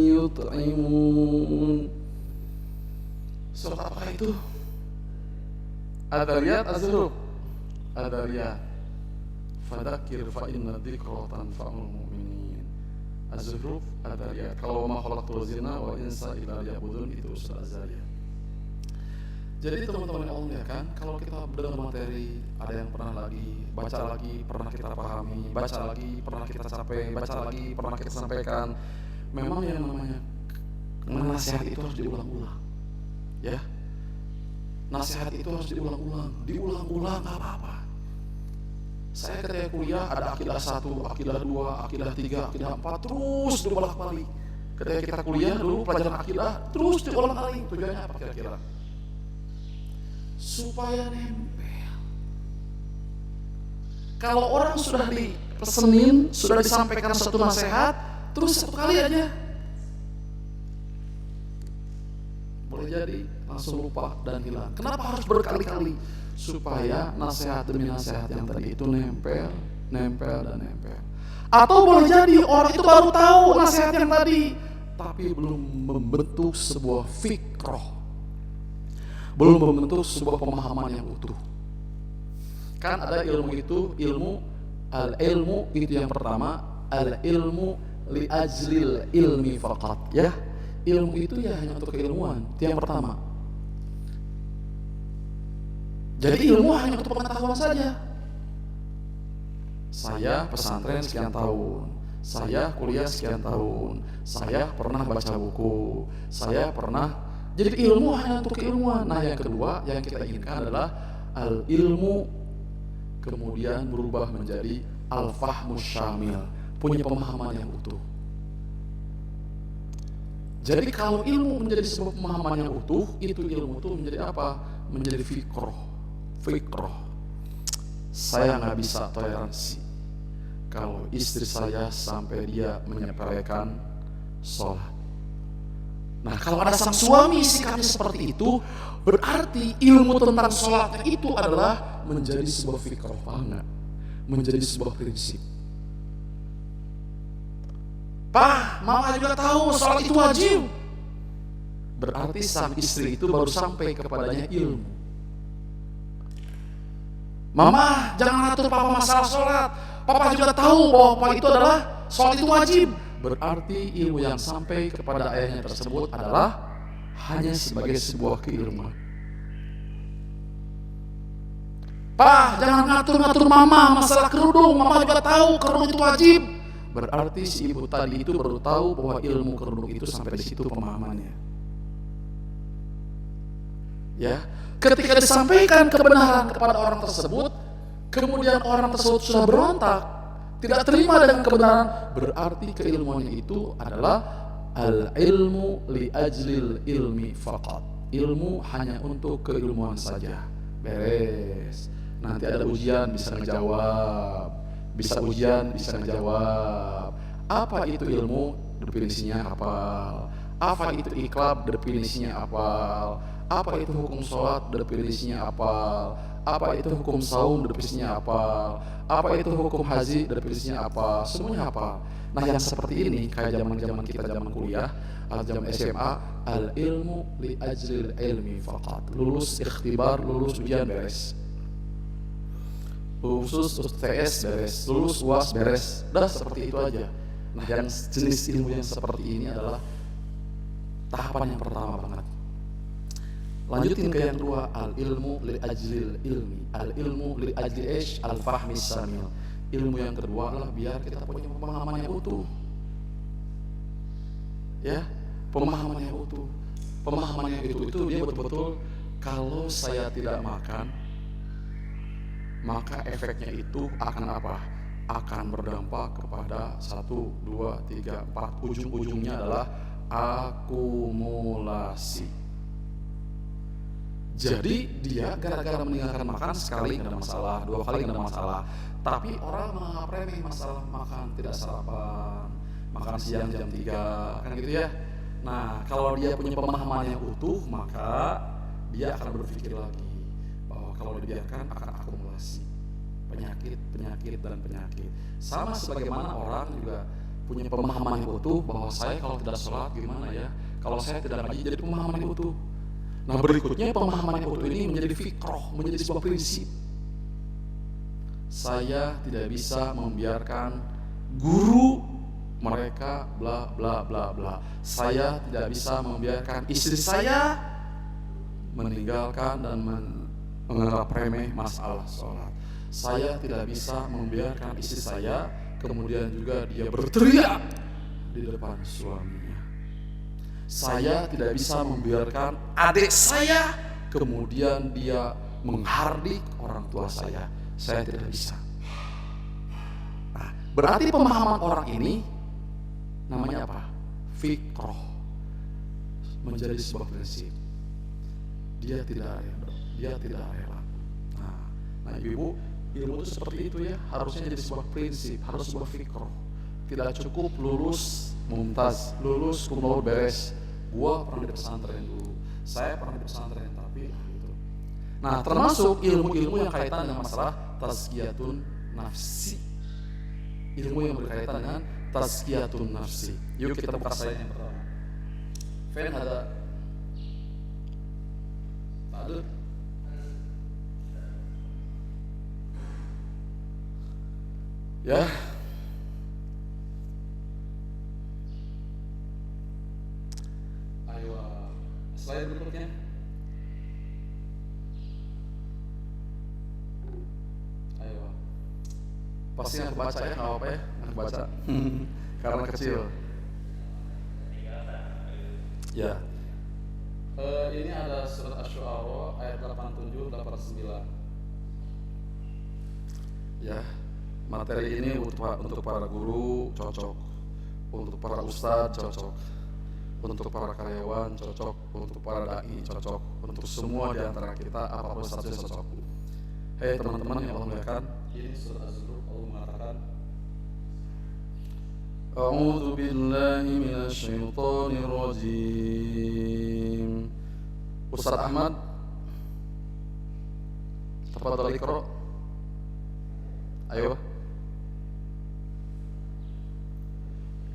Speaker 4: yut'imun. Surat apa itu? Ad-Dariyat, Az-Zukhruf. Ad-Dariyat. Fadzakir fa inna dzikra tanfa'ul mu'minin. Az-Zukhruf, Ad-Dariyat. Kalau ma khalaqtul jinna wal insa illa liya'budun, itu surah Az-Zariyat. Jadi teman-teman yang Allah kan, kalau kita mendengar materi, ada yang pernah lagi, baca lagi, pernah kita pahami, baca lagi, pernah kita capai, baca lagi, pernah kita sampaikan. Memang yang namanya nasihat itu harus diulang-ulang. Ya. Nasihat itu harus diulang-ulang, gak apa-apa. Saya ketika kuliah ada akidah 1, akidah 2, akidah 3, akidah 4, terus diulang-balik. Ketika kita kuliah dulu pelajaran akidah terus diulang-balik. Tujuannya apa kira-kira? Supaya nempel. Kalau orang sudah dipesenin, sudah disampaikan satu nasihat, terus satu kali aja, boleh jadi langsung lupa dan hilang. Kenapa harus berkali-kali? Supaya nasihat demi nasihat yang tadi itu nempel. Atau boleh jadi orang itu baru tahu nasihat yang tadi, tapi belum membentuk sebuah fikroh, belum membentuk sebuah pemahaman yang utuh. Kan ada ilmu itu ilmu Al-ilmu itu yang pertama, al-ilmu li ajlil ilmi faqat, ya. Ilmu itu ya hanya untuk keilmuan, itu yang pertama. Jadi ilmu hanya untuk pengetahuan saja. Saya pesantren sekian tahun, saya kuliah sekian tahun, saya pernah baca buku, saya pernah. Jadi ilmu hanya untuk keilmuan. Nah, yang kedua yang kita inginkan adalah al-ilmu kemudian berubah menjadi al-fahmus syamil, punya pemahaman yang utuh. Jadi kalau ilmu menjadi sebuah pemahaman yang utuh, itu ilmu itu menjadi apa? Menjadi fikroh. Saya nggak bisa toleransi kalau istri saya sampai dia menyepelekan sholat. Nah, kalau ada sang suami sikapnya seperti itu, berarti ilmu tentang sholatnya itu adalah menjadi sebuah fikroh, paham nggak? Menjadi sebuah prinsip. Pak, mama juga tahu sholat itu wajib. Berarti sang istri itu baru sampai kepadanya ilmu. Mama, jangan atur papa masalah sholat. Papa juga tahu bahwa papa itu adalah sholat itu wajib. Berarti ilmu yang sampai kepada ayahnya tersebut adalah hanya sebagai sebuah keilmuan. Pak, jangan ngatur-ngatur mama masalah kerudung. Mama juga tahu kerudung itu wajib. Berarti si ibu tadi itu baru tahu bahwa ilmu kerudung itu sampai di situ pemahamannya. Ya, ketika disampaikan kebenaran kepada orang tersebut, kemudian orang tersebut sudah berontak, tidak terima dengan kebenaran, berarti keilmuannya itu adalah al-ilmu li ajlil ilmi faqat. Ilmu hanya untuk keilmuan saja. Beres. Nanti ada ujian bisa ngejawab. Bisa ujian, bisa ngejawab. Apa itu ilmu? Definisinya hafal. Apa itu iqlab? Definisinya hafal. Apa itu hukum sholat? Definisinya hafal. Apa itu hukum saum? Definisinya hafal. Apa itu hukum haji? Definisinya hafal. Semuanya hafal. Nah, yang seperti ini kayak zaman kita zaman kuliah atau zaman SMA, al ilmu li ajlil ilmi faqat. Lulus ikhtibar, lulus ujian beres. Lulus UTS beres, lulus UAS beres, dah seperti itu aja. Nah, yang jenis ilmu yang seperti ini adalah tahapan yang pertama banget. Lanjutin ke yang kedua, al ilmu li ajlil ilmi, al ilmu li ajli ish al fahmis samil. Ilmu yang kedua adalah biar kita punya pemahaman yang utuh. Ya, pemahaman yang utuh. Pemahaman yang itu dia betul-betul kalau saya tidak makan, maka efeknya itu akan apa? Akan berdampak kepada 1, 2, 3, 4. Ujung-ujungnya adalah akumulasi. Jadi dia gara-gara meninggalkan makan sekali nggak ada masalah, 2 kali nggak ada masalah. Tapi orang menganggap remeh masalah makan tidak sarapan, makan siang jam 3, kan gitu ya. Nah, kalau dia punya pemahaman yang utuh, maka dia akan berpikir lagi bahwa kalau dibiarkan akan akumulasi penyakit dan penyakit. Sama sebagaimana orang juga punya pemahaman yang utuh bahwa saya kalau tidak sholat gimana ya, kalau saya tidak ngaji, jadi pemahaman yang utuh. Nah, berikutnya pemahaman yang utuh ini menjadi fikroh, menjadi sebuah prinsip. Saya tidak bisa membiarkan guru mereka bla bla bla bla. Saya tidak bisa membiarkan istri saya meninggalkan dan menganggap remeh masalah sholat. Saya tidak bisa membiarkan istri saya kemudian juga dia berteriak di depan suaminya. Saya tidak bisa membiarkan adik saya kemudian dia menghardik orang tua saya. Saya tidak bisa. Nah, berarti pemahaman orang ini namanya apa? Fikroh. Menjadi sebuah prinsip. Dia tidak rela. Nah, ibu, ilmu itu seperti itu ya, harusnya jadi sebuah prinsip, harus sebuah fikroh. Tidak cukup lulus mumtaz, lulus cum laude beres. Gua pernah di pesantren dulu, saya pernah di pesantren, tapi gitu. Nah, termasuk ilmu-ilmu yang kaitan dengan masalah tazkiyatun nafsi, ilmu yang berkaitan dengan tazkiyatun nafsi. Yuk kita buka slide yang pertama. Fen ada Ya. Ayo, slide berikutnya. Ayo. Pasti yang baca ya, nggak apa-apa ya, yang baca. Karena kecil. Ya. Ini ada surat Asy-Syu'ara ayat 87 89. Ya. Materi ini untuk para guru cocok, untuk para ustadz cocok, untuk para karyawan cocok, untuk para dai cocok, untuk semua di antara kita apapun statusnya cocok. Hei teman-teman yang Allah muliakan, ini surah Az-Zukhruf. Allah mengatakan, A'udzu billahi minasy syaithanir rajim. Ustaz Ahmad, tafadhal iqra. Ayo.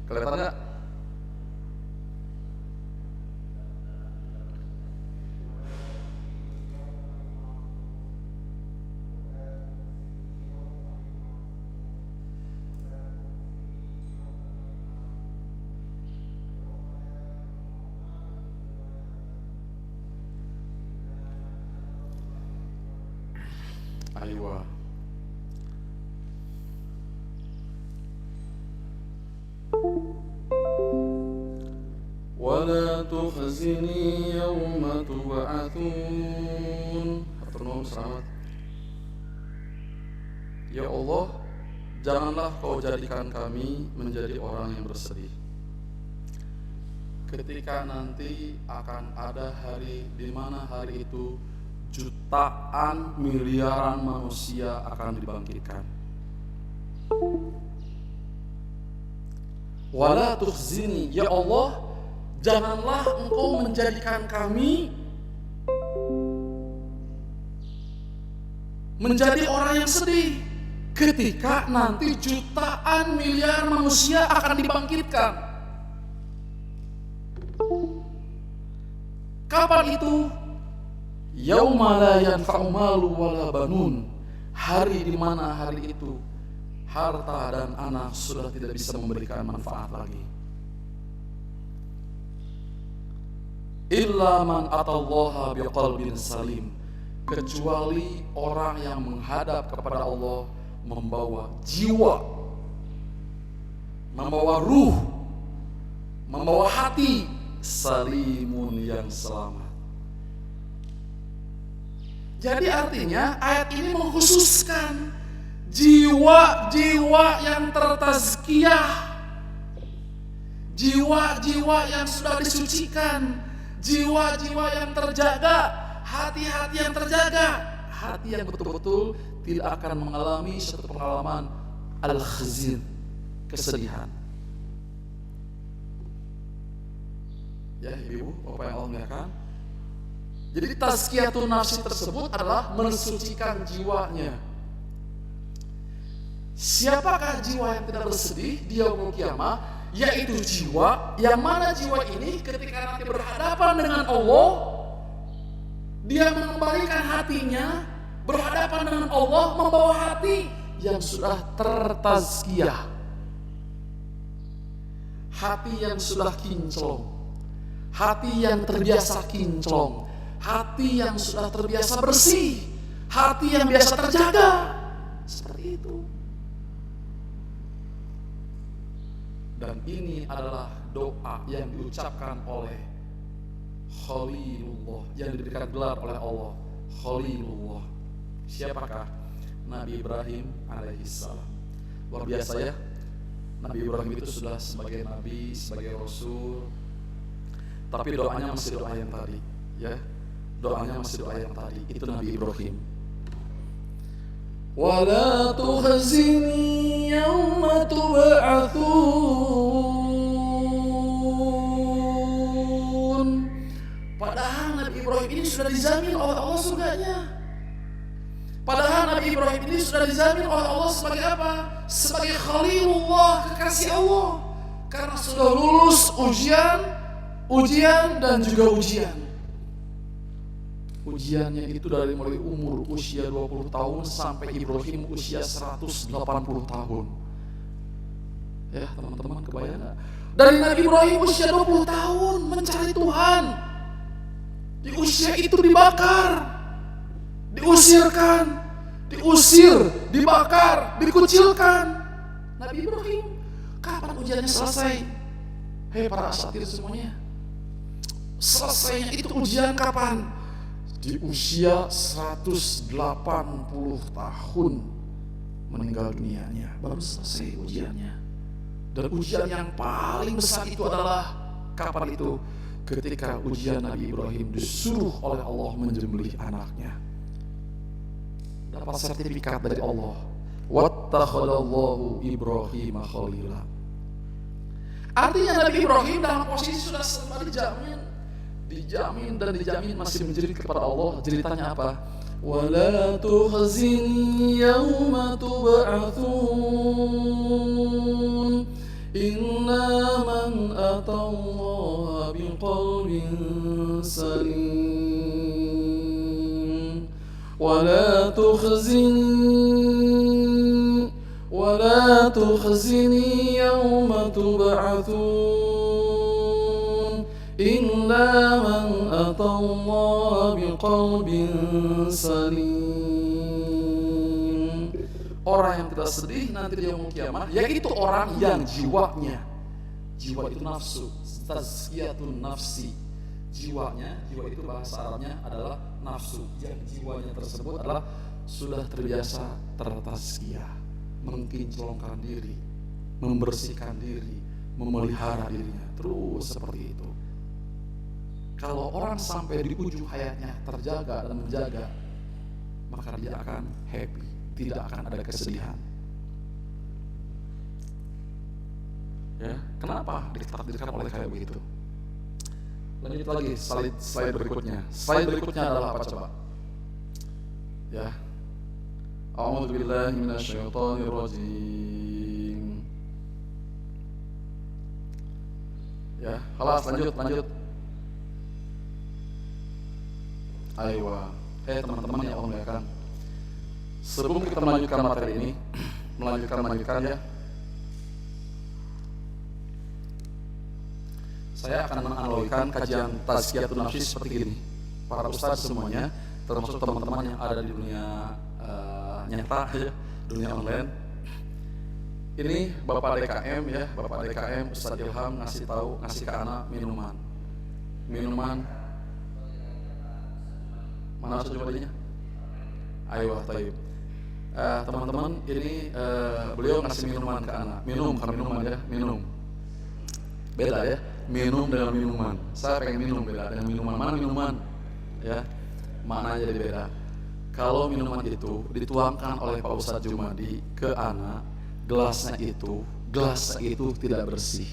Speaker 4: Kelihatan nggak? Ayo. Wala tukhzini yawma tub'atsun. Hatur nuhun, selamat. Ya Allah, janganlah kau jadikan kami menjadi orang yang bersedih ketika nanti akan ada hari di mana hari itu jutaan miliaran manusia akan dibangkitkan. Wala tukhzini, ya Allah, janganlah engkau menjadikan kami menjadi orang yang sedih ketika nanti jutaan miliar manusia akan dibangkitkan. Kapan itu? Yauma la yanfa'u malu wala banun. Hari di mana hari itu harta dan anak sudah tidak bisa memberikan manfaat lagi. Illa man atallaha biqalbin salim, kecuali orang yang menghadap kepada Allah membawa jiwa, membawa ruh, membawa hati salimun yang selamat. Jadi artinya ayat ini mengkhususkan jiwa-jiwa yang tertazkiyah, jiwa-jiwa yang sudah disucikan, jiwa-jiwa yang terjaga, hati-hati yang terjaga, hati yang betul-betul tidak akan mengalami satu pengalaman al-khazin, kesedihan. Ya ibu, bapak yang Allah muliakan. Jadi tazkiyatun nafsi tersebut adalah mensucikan jiwanya. Siapakah jiwa yang tidak bersedih di yaumul qiyamah? Yaitu jiwa yang mana jiwa ini ketika nanti berhadapan dengan Allah, dia mengembalikan hatinya, berhadapan dengan Allah, membawa hati yang sudah tertazkiyah, hati yang sudah kinclong, hati yang terbiasa kinclong, hati yang sudah terbiasa bersih, hati yang biasa terjaga. Seperti itu. Dan ini adalah doa yang diucapkan oleh Khalilullah, yang diberikan gelar oleh Allah, Khalilullah. Siapakah? Nabi Ibrahim alaihissalam. Luar biasa ya. Nabi Ibrahim itu sudah sebagai nabi, sebagai rasul, tapi doanya masih doa yang tadi, ya. Doanya masih doa yang tadi. Itu Nabi Ibrahim. Wala tukhzini yawma tub'atsun. Padahal Nabi Ibrahim ini sudah dijamin oleh Allah surganya. Padahal Nabi Ibrahim ini sudah dijamin oleh Allah sebagai apa? Sebagai Khalilullah, kekasih Allah. Karena sudah lulus ujian dan juga ujian. Ujiannya itu dari mulai umur usia 20 tahun sampai Ibrahim usia 180 tahun. Ya teman-teman, kebayang gak? Dari Nabi Ibrahim usia 20 tahun mencari Tuhan, di usia itu dibakar, diusirkan, diusir, dibakar, dikucilkan. Nabi Ibrahim, kapan ujiannya selesai? Hei para asatir semuanya, selesainya itu ujian kapan? Di usia 180 tahun meninggal dunianya, baru selesai ujiannya. Dan ujian yang paling besar itu adalah kapan itu? Ketika ujian Nabi Ibrahim disuruh oleh Allah menyembelih anaknya. Dapat sertifikat dari Allah, wattakhadallahu Ibrahim khalila. Artinya Nabi Ibrahim dalam posisi sudah serba dijamin dan dijamin masih menjerit kepada Allah. Jeritannya apa? Wala tuhzini yawma tub'atsun inna man atallaha biqalbin salim. Wala tukhzini yawma tub'atsun illa man atallaha biqalbin salim. Orang yang tidak sedih nanti di yaumul kiamat, yaitu orang yang jiwanya, jiwa itu nafsu, tazkiyatun nafsi. Jiwa itu bahasa Arabnya adalah nafsu. Yang jiwanya tersebut adalah sudah terbiasa tertazkiyah, mengkinclongkan diri, membersihkan diri, memelihara dirinya, terus seperti itu. Kalau orang sampai di ujung hayatnya terjaga dan menjaga, maka dia akan happy, tidak akan ada kesedihan. Ya, kenapa ditakdirkan oleh kayak begitu? Lanjut lagi, slide berikutnya. Slide berikutnya adalah apa coba? Ya. A'udzubillahi minasyaitonirrajim. Ya, halas, lanjut. Aywa. Teman-teman yang Allah muliakan. Sebelum kita melanjutkan materi ini, melanjutkan ya. Saya akan menganalogikan kajian tazkiyatun nafsi seperti ini. Para ustadz semuanya, termasuk teman-teman yang ada di dunia nyata ya, dunia online. Ini Bapak DKM ya, Bapak DKM Ustadz Ilham ngasih ke anak minuman. Mana sejumlahnya? Ayo, taib. Teman-teman, ini beliau ngasih minuman ke anak. Minum. Beda ya, minum dengan minuman. Saya pengen minum, beda dengan minuman. Mana minuman? Ya, maknanya jadi beda. Kalau minuman itu dituangkan oleh Pak Ustadz Jumadi ke anak, gelasnya itu tidak bersih.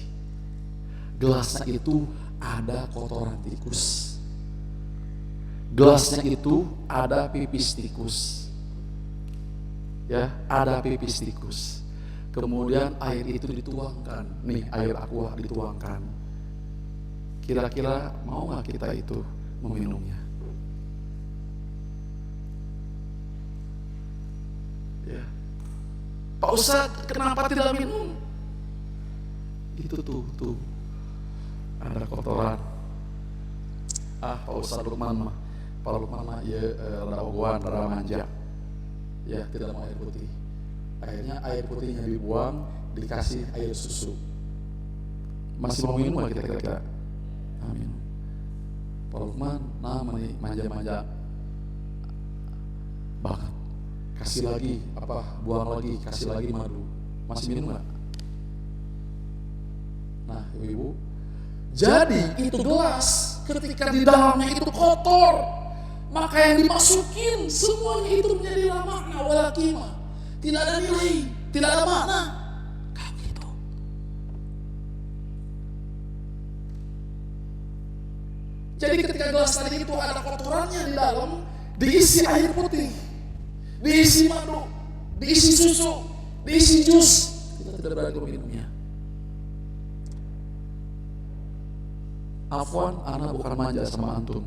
Speaker 4: Gelasnya itu ada kotoran tikus. Gelasnya itu ada pipis tikus. Ya, ada pipis tikus. Kemudian air itu dituangkan, nih air aqua dituangkan. Kira-kira mau nggak kita itu meminumnya? Ya. Pak Ustadz, kenapa tidak minum? Itu tuh ada kotoran. Pak Ustadz Lukman mah, Pak Lukman mah ya rada ogohan, rada manja. Ya, tidak mau air putih. Akhirnya air putihnya dibuang, dikasih air susu. Masih mau minum nggak kita kira-kira? Amin. Pak Lukman, manja-manja banget. Kasih lagi, buang lagi, kasih lagi madu. Masih minum nggak? Nah, ibu-ibu, jadi itu gelas ketika di dalamnya itu kotor, maka yang dimasukin semuanya itu menjadi la makna wala qimah. Tidak ada nilai, tidak ada makna. Kayak gitu. Jadi ketika gelas tadi itu ada kotorannya di dalam, diisi air putih, diisi madu, diisi susu, diisi jus, kita tidak berani meminumnya. Afwan, ana bukan manja sama antum.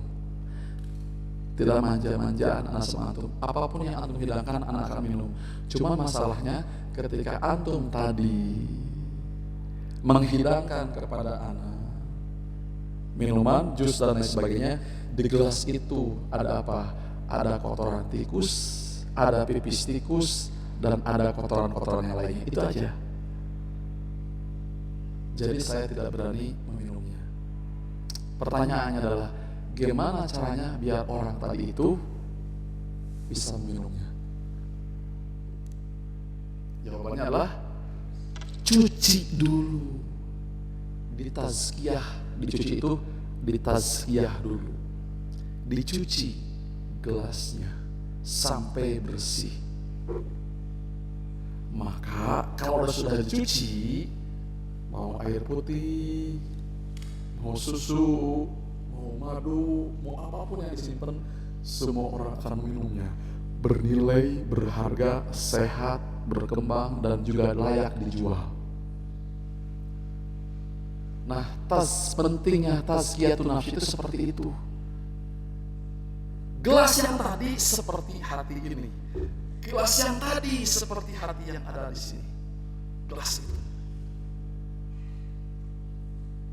Speaker 4: tidak manja-manjaan anak sama antum. Apapun yang antum hidangkan, anak akan minum. Cuma masalahnya ketika antum tadi menghidangkan kepada anak minuman, jus dan lain sebagainya, di gelas itu ada apa? Ada kotoran tikus, ada pipis tikus, dan ada kotoran-kotoran yang lainnya. Itu aja. Jadi saya tidak berani meminumnya. Pertanyaannya adalah, gimana caranya biar orang tadi itu bisa meminumnya? Jawabannya adalah cuci dulu. Ditazkiyah, dicuci itu ditazkiyah dulu. Dicuci gelasnya sampai bersih. Maka kalau sudah dicuci, mau air putih, mau susu, mau madu, mau apapun yang disimpan, semua orang akan minumnya. Bernilai, berharga, sehat, berkembang, dan juga layak dijual. Nah, pentingnya tazkiyatun nafs itu seperti itu. Gelas yang tadi seperti hati ini. Gelas yang tadi seperti hati yang ada di sini. Gelas itu.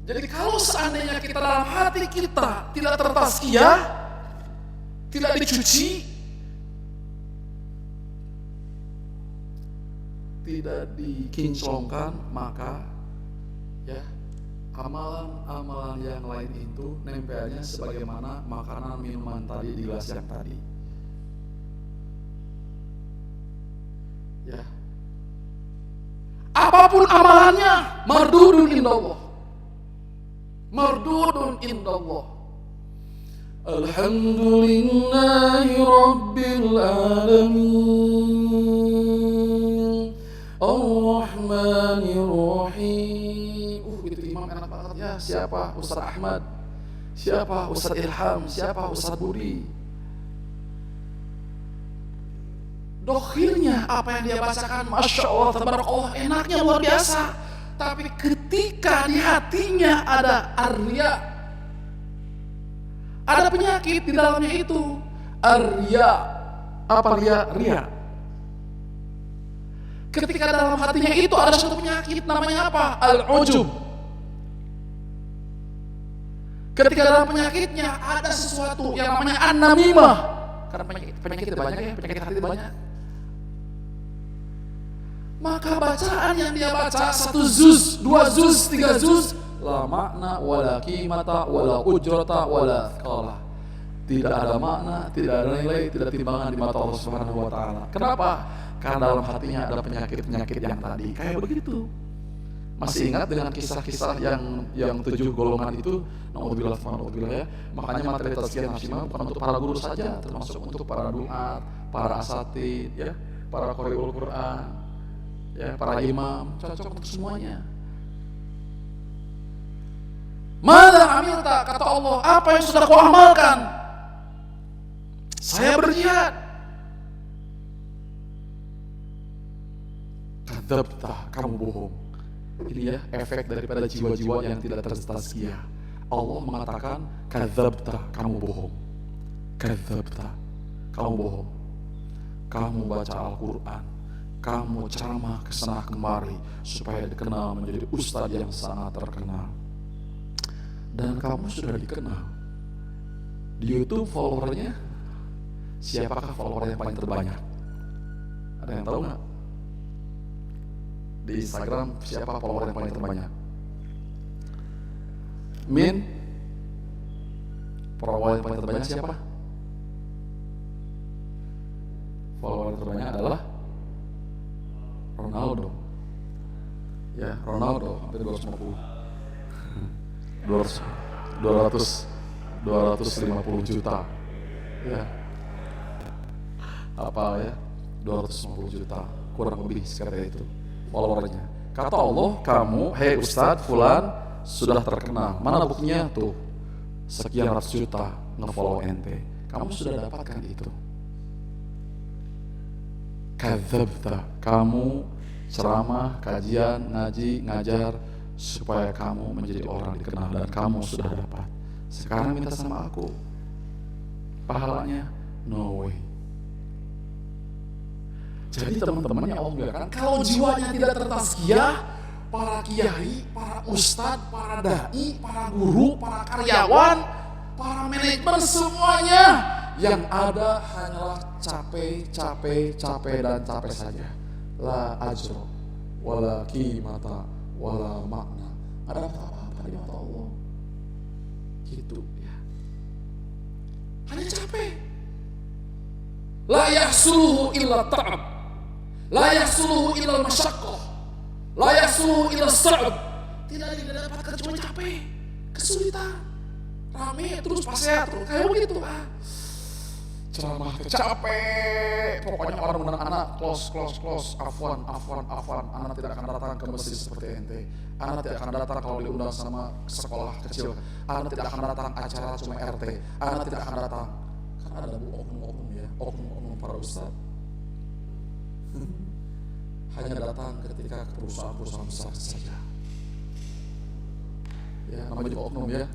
Speaker 4: Jadi kalau seandainya kita dalam hati kita tidak tertazkiyah, tidak dicuci, tidak dikinclongkan, maka ya amalan-amalan yang lain itu nempelnya sebagaimana makanan minuman tadi di gelas yang tadi. Ya. Apapun amalannya, mardudun indallah. Mardudun indallah. Alhamdulillahi rabbil alamin. Ar-Rahmanir Rahim. Itu imam enak banget ya. Siapa? Ustaz Ahmad. Siapa? Ustaz Ilham. Siapa? Ustaz Budi. Dohirnya apa yang dia bacakan, Masya Allah, tabarakallah, enaknya luar biasa. Tapi ketika di hatinya ada arya, ada penyakit di dalamnya itu. Arya, apa ria? Ria. Ketika dalam hatinya itu ada satu penyakit, namanya apa? Al-ujub. Ketika dalam penyakitnya ada sesuatu yang namanya an-namimah. Karena penyakit banyak ya, penyakit hati banyak. Maka bacaan yang dia baca 1 juz, 2 juz, 3 juz, la makna wala qimata wala ujrata wala thqala. Tidak ada makna, tidak ada nilai, tidak timbangan di mata Allah Subhanahu wa taala. Kenapa? Karena dalam hatinya ada penyakit-penyakit yang tadi. Kayak begitu. Masih ingat dengan kisah-kisah yang 7 golongan itu? Nauzubillah ya. Makanya materi tazkiyah nafs bukan untuk para guru saja, termasuk untuk para duat, para asatid, ya, para qari'ul Quran, ya, para imam, cocok untuk semuanya. Mada amilta, kata Allah, apa yang sudah kau amalkan? Saya berjihad. Kadzabta, kamu bohong. Ini ya efek daripada jiwa-jiwa yang tidak tertazkiyah. Allah mengatakan kadzabta, kamu bohong. Kadzabta, kamu bohong. Kamu baca Al-Quran, kamu ceramah kesana kemari supaya dikenal menjadi ustadz yang sangat terkenal. Dan kamu sudah dikenal. Di YouTube followernya, siapakah follower yang paling terbanyak? Ada yang tahu nggak? Di Instagram siapa follower yang paling terbanyak? Min, follower yang paling terbanyak siapa? Follower yang terbanyak adalah Ronaldo. Ya, Ronaldo hampir 250 juta. Ya. Apa ya? 250 juta, kurang lebih sekitar itu followernya. Kata Allah, kamu, hei Ustadz Fulan, sudah terkenal. Mana buktinya? Tuh, sekian ratus juta nge-follow ente. Kamu sudah dapatkan itu. Kadzabta, kamu ceramah, kajian, ngaji, ngajar supaya kamu menjadi orang dikenal dan kamu sudah dapat. Sekarang minta sama aku. pahalanya? No way. Jadi teman-teman yang Allah muliakan, kalau jiwanya tidak tertazkiyah, para kiai, para ustadz, para dai, para guru, para karyawan, para manajemen, semuanya yang ada hanyalah capek dan capek saja. La ajro wala qimata wala makna. Ada apa-apa di mata Allah. Gitu ya. Hanya capek. La yahsuluhu illa ta'ab. La yahsuluhu illa masyaqqah. La yahsuluhu illa sa'ab. Tidak didapatkan kecuali capek, kesulitan, rame terus pasnya terus kayak begitu. Ceramah capek, pokoknya orang undang anak close, afwan, anak tidak akan datang ke masjid seperti ente, anak tidak akan datang kalau diundang sama sekolah kecil, anak tidak akan datang acara cuma RT, anak tidak akan datang karena ada oknum-oknum ya, oknum para ustaz hanya datang ketika perusahaan-perusahaan besar saja. Ya, namanya juga oknum ya.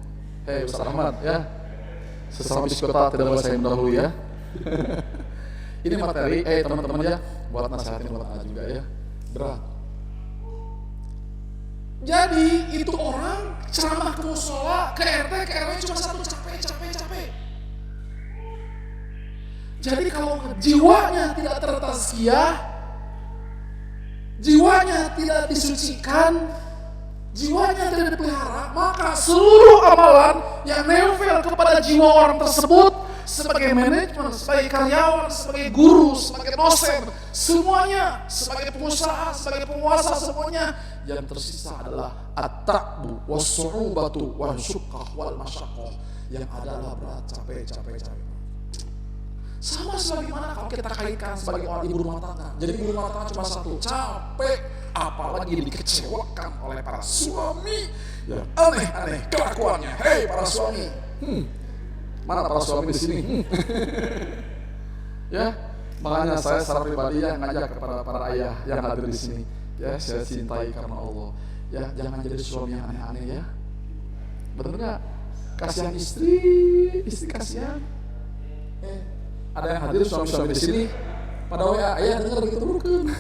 Speaker 4: Hei Ustaz Ahmad ya, sesama biskota tidak boleh saya mendahului ya. Ini materi, teman-teman ya, buat nasihatin buat anak juga ya, berat. Jadi itu orang ceramah ke musola, ke RT, ke RW cuma satu, capek. Jadi kalau jiwanya tidak tertazkiyah, jiwanya tidak disucikan, jiwanya tidak dipelihara, maka seluruh amalan yang nempel kepada jiwa orang tersebut sebagai manajemen, sebagai karyawan, sebagai guru, sebagai dosen, semuanya, sebagai pengusaha, sebagai penguasa, semuanya yang tersisa adalah at-ta'bu was-su'ubatu wal-syuqqah wal-masyaqqah, yang adalah berat, capek. Sama sebagaimana kalau kita kaitkan sebagai orang ibu rumah tangga. Jadi ibu rumah tangga cuma satu, capek, apalagi dikecewakan oleh para suami yang aneh-aneh kelakuannya. Hei para suami, mana para suami di sini? Ya, makanya saya secara pribadi yang ngajak kepada para ayah yang hadir di sini. Ya, saya cintai karena Allah. Ya, jangan jadi suami yang aneh-aneh ya. Betul nggak? Kasihan istri kasihan. Ada yang hadir suami-suami di sini pada WA, ayah dengar begitu bukan?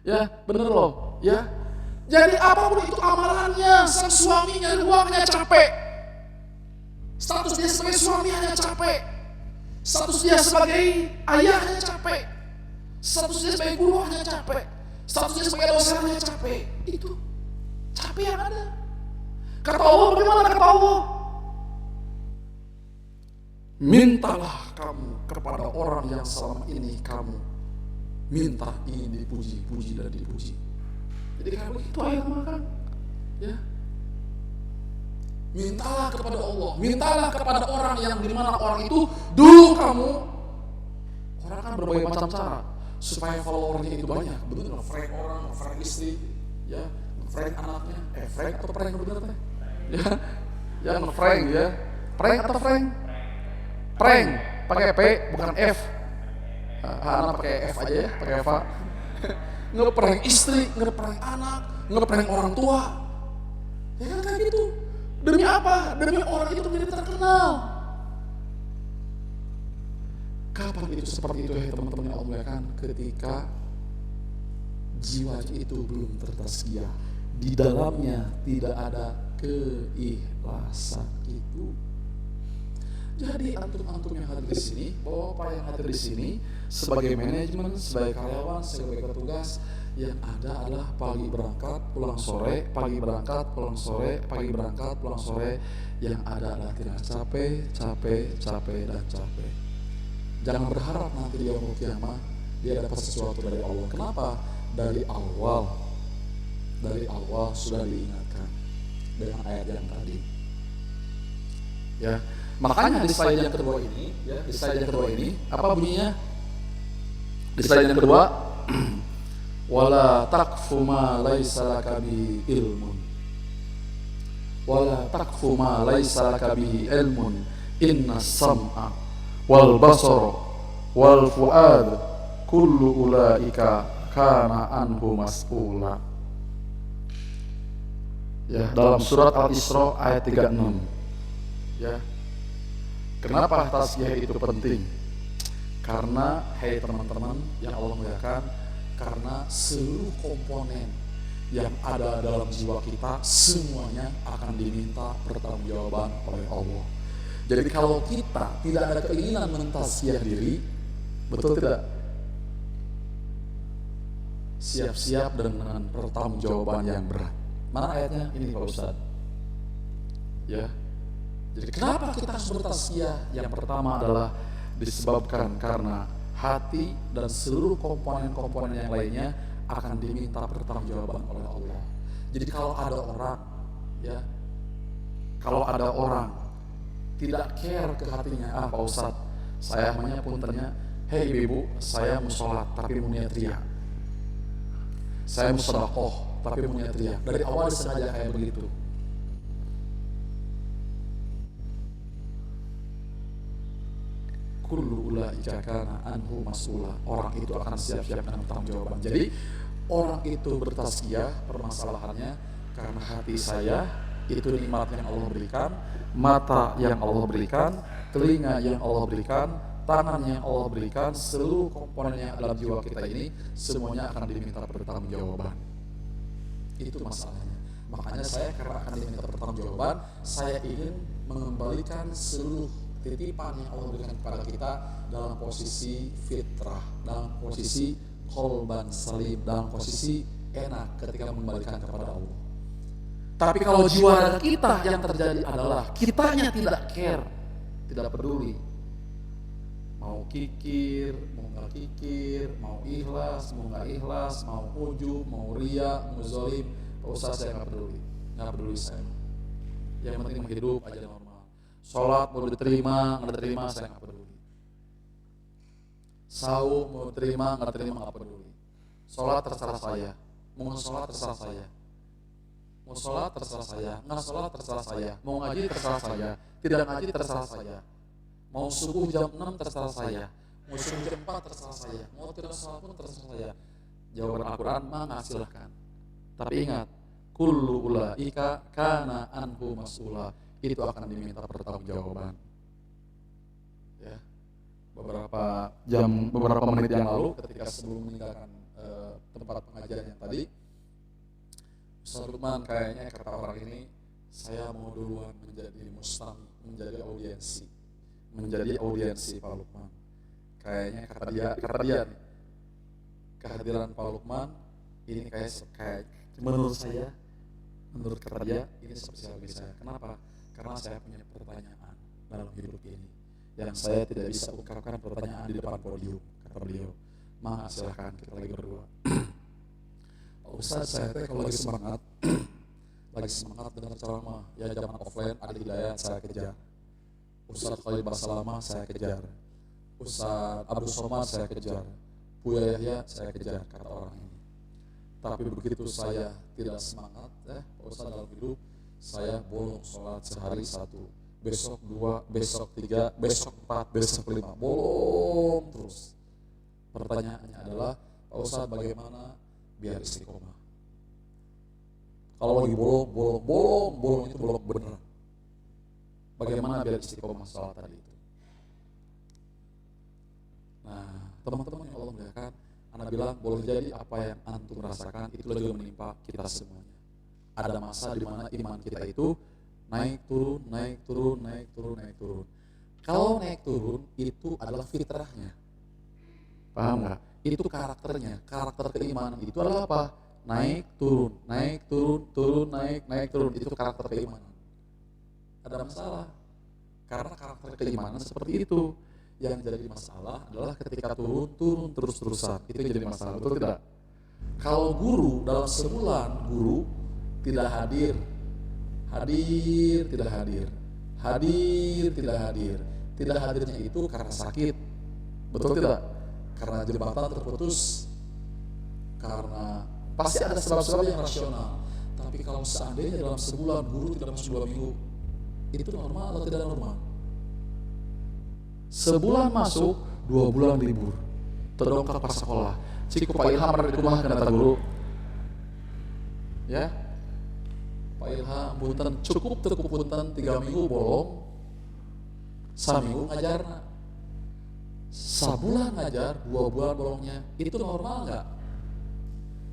Speaker 4: Ya, bener loh, ya. Jadi apapun itu amalannya, sang suami nyari uangnya capek. Status dia sebagai suami hanya capek. Status dia sebagai ayah hanya capek. Status dia sebagai guru hanya capek. Status dia sebagai dosen hanya capek. Itu capek yang ada. Kata Allah, bagaimana kata Allah? Mintalah kamu kepada orang yang selama ini kamu minta ingin dipuji dan dipuji. Jadi kayak begitu ayat makan, ya. Mintalah kepada Allah, mintalah kepada orang yang dimana orang itu dulu kamu. Orang kan berbagai macam cara supaya followernya itu banyak. Betul nggak? Prank orang, prank istri, ya, prank anaknya, prank atau prank bener teh? Ya, prank ya, prank atau prank? Prank pakai P bukan F. Anak pakai F aja ya, pakai F. Ngeprank istri, ngeprank anak, ngeprank orang tua. Ya kan kayak gitu. Demi apa? Demi orang itu menjadi terkenal. Kapan itu seperti itu ya teman-teman yang Allah muliakan? Ketika jiwa itu belum tertazkiyah, di dalamnya tidak ada keikhlasan itu. Jadi antum-antum yang hadir di sini, bapak-bapak yang hadir di sini, sebagai manajemen, sebagai karyawan, sebagai petugas, yang ada adalah pagi berangkat, pulang sore, pagi berangkat, pulang sore, pagi berangkat, pulang sore. Yang ada adalah tidak capek. Jangan berharap nanti di yaumul qiyamah dia dapat sesuatu dari Allah. Kenapa? Dari awal sudah diingatkan dengan ayat yang tadi. Ya. Makanya di slide yang kedua ini, ya, di slide yang kedua ini apa bunyinya? Di slide yang kedua, wala taqfu ma laisa laka bihi ilmun. Wala taqfu ma laisa laka bihi ilmun. Inna sam'a wal basara wal fuad kullu ulaika kana anhu mas'ula. Ya, dalam surat Al-Isra ayat 36. Ya. Kenapa tasbih itu penting? Karena, hai teman-teman yang Allah muliakan, karena seluruh komponen yang ada dalam jiwa kita semuanya akan diminta pertanggungjawaban oleh Allah. Jadi kalau kita tidak ada keinginan mentasbih diri, betul tidak? Siap-siap dengan pertanggungjawaban yang berat. Mana ayatnya? Ini Pak Ustadz. Ya. Jadi kenapa kita harus bertasbih? Yang pertama adalah disebabkan karena hati dan seluruh komponen-komponen yang lainnya akan diminta pertanggungjawaban oleh Allah. Jadi kalau ada orang, ya, kalau ada orang tidak care ke hatinya, Pak Ustadz, saya hanya puntennya, hei ibu, saya mau sholat tapi mau niat riya. Saya mau sedekah tapi mau niat riya. Dari awal sengaja kayak begitu. Kullu ulaika kana anhu mas'ula. Orang itu akan siap-siap dengan pertanggungjawaban. Jadi orang itu bertasbih, permasalahannya karena hati saya itu nikmat yang Allah berikan, mata yang Allah berikan, telinga yang Allah berikan, tangan yang Allah berikan, seluruh komponen yang dalam jiwa kita ini semuanya akan diminta pertanggungjawaban. Itu masalahnya. Makanya saya karena akan diminta pertanggungjawaban, saya ingin mengembalikan seluruh titipan yang Allah berikan kepada kita dalam posisi fitrah, dalam posisi qalban salim, dalam posisi enak ketika mengembalikan kepada Allah. Tapi kalau jiwa kita yang terjadi adalah kitanya tidak care, tidak peduli, mau kikir, mau nggak kikir, mau ikhlas, mau nggak ikhlas, mau ujub, mau riya, mau zalim, Pak Ustaz saya nggak peduli saya. Yang penting hidup aja normal. Sholat mau diterima, nggak diterima, saya nggak peduli. Saum mau diterima, nggak diterima, nggak peduli. Sholat terserah saya, mau sholat terserah saya. Mau sholat terserah saya, nggak sholat terserah saya. Mau ngaji terserah saya, tidak ngaji terserah saya. Mau subuh jam 6 terserah saya. Mau subuh jam 4 terserah saya. Mau tidak sholat pun terserah saya. Jawaban Al-Quran, mana silahkan. Tapi ingat, kullu ulaika kana anhu mas'ula. Itu akan diminta pertanggungjawaban. Ya, beberapa menit yang lalu, ketika sebelum meninggalkan tempat pengajian yang tadi, Ustaz Lukman kayaknya kata orang ini, saya mau duluan menjadi audiensi Pak Lukman. Kayaknya kata dia nih, kehadiran Pak Lukman ini kayak menurut kata dia ini spesial bagi saya. Kenapa? Karena saya punya pertanyaan dalam hidup ini yang saya tidak bisa ungkapkan pertanyaan di depan podium, kata beliau. Mas, silahkan kita lagi berdua. Ustaz, saya kalau lagi semangat dengan ceramah, ya zaman offline ada hidayat saya kejar. Ustaz Khalil Basalamah saya kejar. Ustaz Abdul Somad saya kejar. Buya Yahya saya kejar, kata orang ini. Tapi begitu saya tidak semangat, Ustaz dalam hidup, saya bolong sholat sehari 1, besok 2, besok 3, besok 4, besok 5, bolong terus. Pertanyaannya adalah, Pak Ustadz bagaimana biar istiqomah? Kalau lagi bolong itu bolong beneran. Bagaimana biar istiqomah sholat tadi itu? Nah, teman-teman yang Allah muliakan, Anda bilang boleh jadi apa yang antum rasakan itu juga menimpa kita semuanya. Ada masa di mana iman kita itu naik turun. Kalau naik turun itu adalah fitrahnya. Paham nggak? Itu karakternya, karakter keimanan itu adalah apa? Naik turun, naik turun. Itu karakter keimanan. Ada masalah karena karakter keimanan seperti itu. Yang jadi masalah adalah ketika turun terus-terusan. Itu jadi masalah, betul tidak? Kalau guru dalam sebulan tidak hadir, tidak hadir. Tidak hadirnya itu karena sakit, betul tidak? Karena jembatan terputus, karena pasti ada sebab-sebab yang rasional. Tapi kalau seandainya dalam sebulan guru tidak masuk 2 minggu, itu normal atau tidak normal? Sebulan masuk, 2 bulan libur, terdongkrak pas sekolah. Ciku Pak Ilham ada di rumah kata guru, ya. Pak Ilham punten cukup 3 minggu bolong, saminggu ngajarna, sabulan ngajar, 2 bulan bolongnya, itu normal nggak?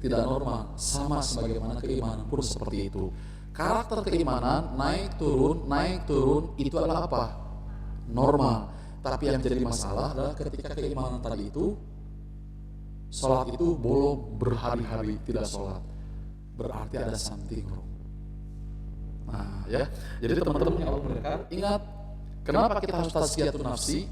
Speaker 4: Tidak normal. Sama sebagaimana keimanan pun seperti itu. Karakter keimanan naik turun itu adalah apa? Normal. Tapi yang jadi masalah adalah ketika keimanan tadi itu, sholat itu bolong berhari-hari tidak sholat, berarti ada something wrong. Nah ya, jadi teman-teman yang Allah muliakan, ingat kenapa kita harus tazkiyatun nafsi,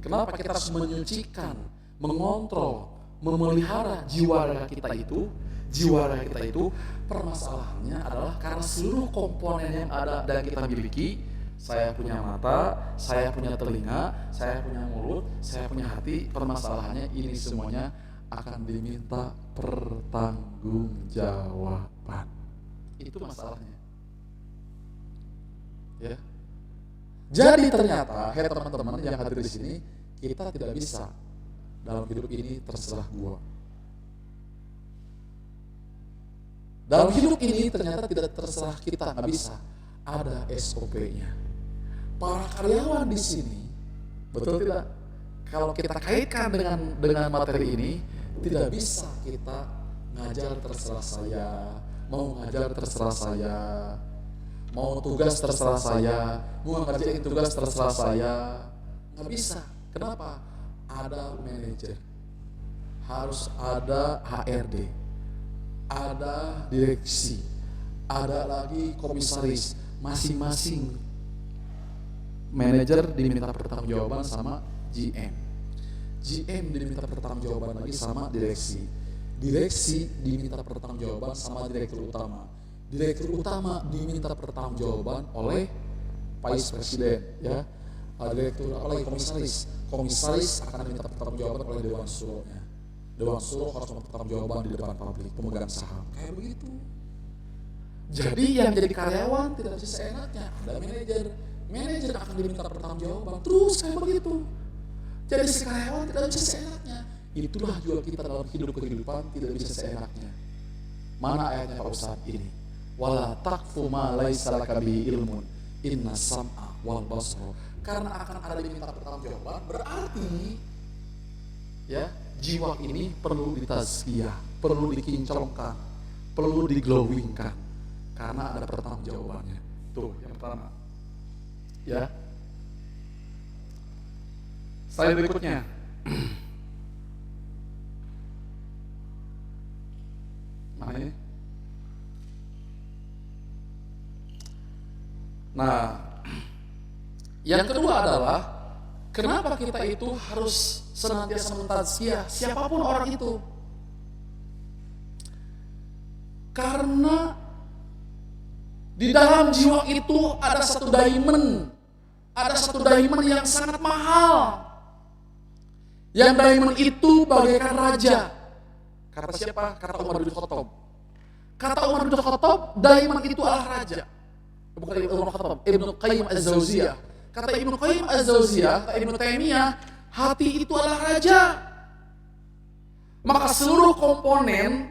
Speaker 4: kenapa kita harus menyucikan, mengontrol, memelihara jiwa raga kita itu. Jiwa raga kita itu permasalahannya adalah karena seluruh komponen yang ada dan kita miliki. Saya punya mata, saya punya telinga, saya punya mulut, saya punya hati. Permasalahannya ini semuanya akan diminta pertanggungjawaban. Itu masalahnya. Ya. Jadi ternyata, hai teman-teman yang hadir di sini, kita tidak bisa dalam hidup ini terserah gua. Dalam hidup ini ternyata tidak terserah kita, nggak bisa. Ada SOP-nya. Para karyawan di sini, betul tidak? Kalau kita kaitkan dengan materi ini, tidak bisa kita ngajar terserah saya, mau ngajar terserah saya, mau tugas terserah saya, mau ngerjain tugas terserah saya, nggak bisa. Kenapa? Ada manajer, harus ada HRD, ada direksi, ada lagi komisaris. Masing-masing manajer diminta pertanggungjawaban sama GM. GM diminta pertanggungjawaban lagi sama direksi. Direksi diminta pertanggungjawaban sama direktur utama. Direktur utama diminta pertanggungjawaban oleh vice presiden, ya. Direktur apalagi komisaris. Komisaris akan diminta pertanggungjawaban oleh dewan suruhnya. Dewan suruh harus mempertanggungjawaban di depan publik, pemegang saham. Kayak begitu. Jadi yang jadi karyawan tidak bisa seenaknya. Ada manajer akan diminta pertanggungjawaban. Terus kayak begitu. Jadi si karyawan tidak bisa seenaknya. Itulah juga kita dalam kehidupan tidak bisa seenaknya. Mana ayatnya Pak Ustadz ini? Wala taqfu ma laisa laka bihi ilmun inna sam'a wal basra. Karena akan ada diminta pertanggungjawaban, berarti ya jiwa ini perlu ditazkiyah, perlu dikinclongkan, perlu diglowingkan. Karena ada pertanggungjawabannya. Tuh yang pertama. Ya. Slide berikutnya. Nah ini. Nah, yang kedua adalah kenapa kita itu harus senantiasa mentazkiyah siapapun orang itu? Karena di dalam jiwa itu ada satu diamond yang sangat mahal. Yang diamond itu bagaikan raja. Kata siapa? Kata Umar bin Khattab. Kata Umar bin Khattab, diamond itu adalah raja. Bukan Umar bin Khattab, Ibnu Qayyim Az-Zauziyah. Kata Ibnu Qayyim Az-Zauziyah, kata Ibnu Taimiyah, hati itu adalah raja. Maka seluruh komponen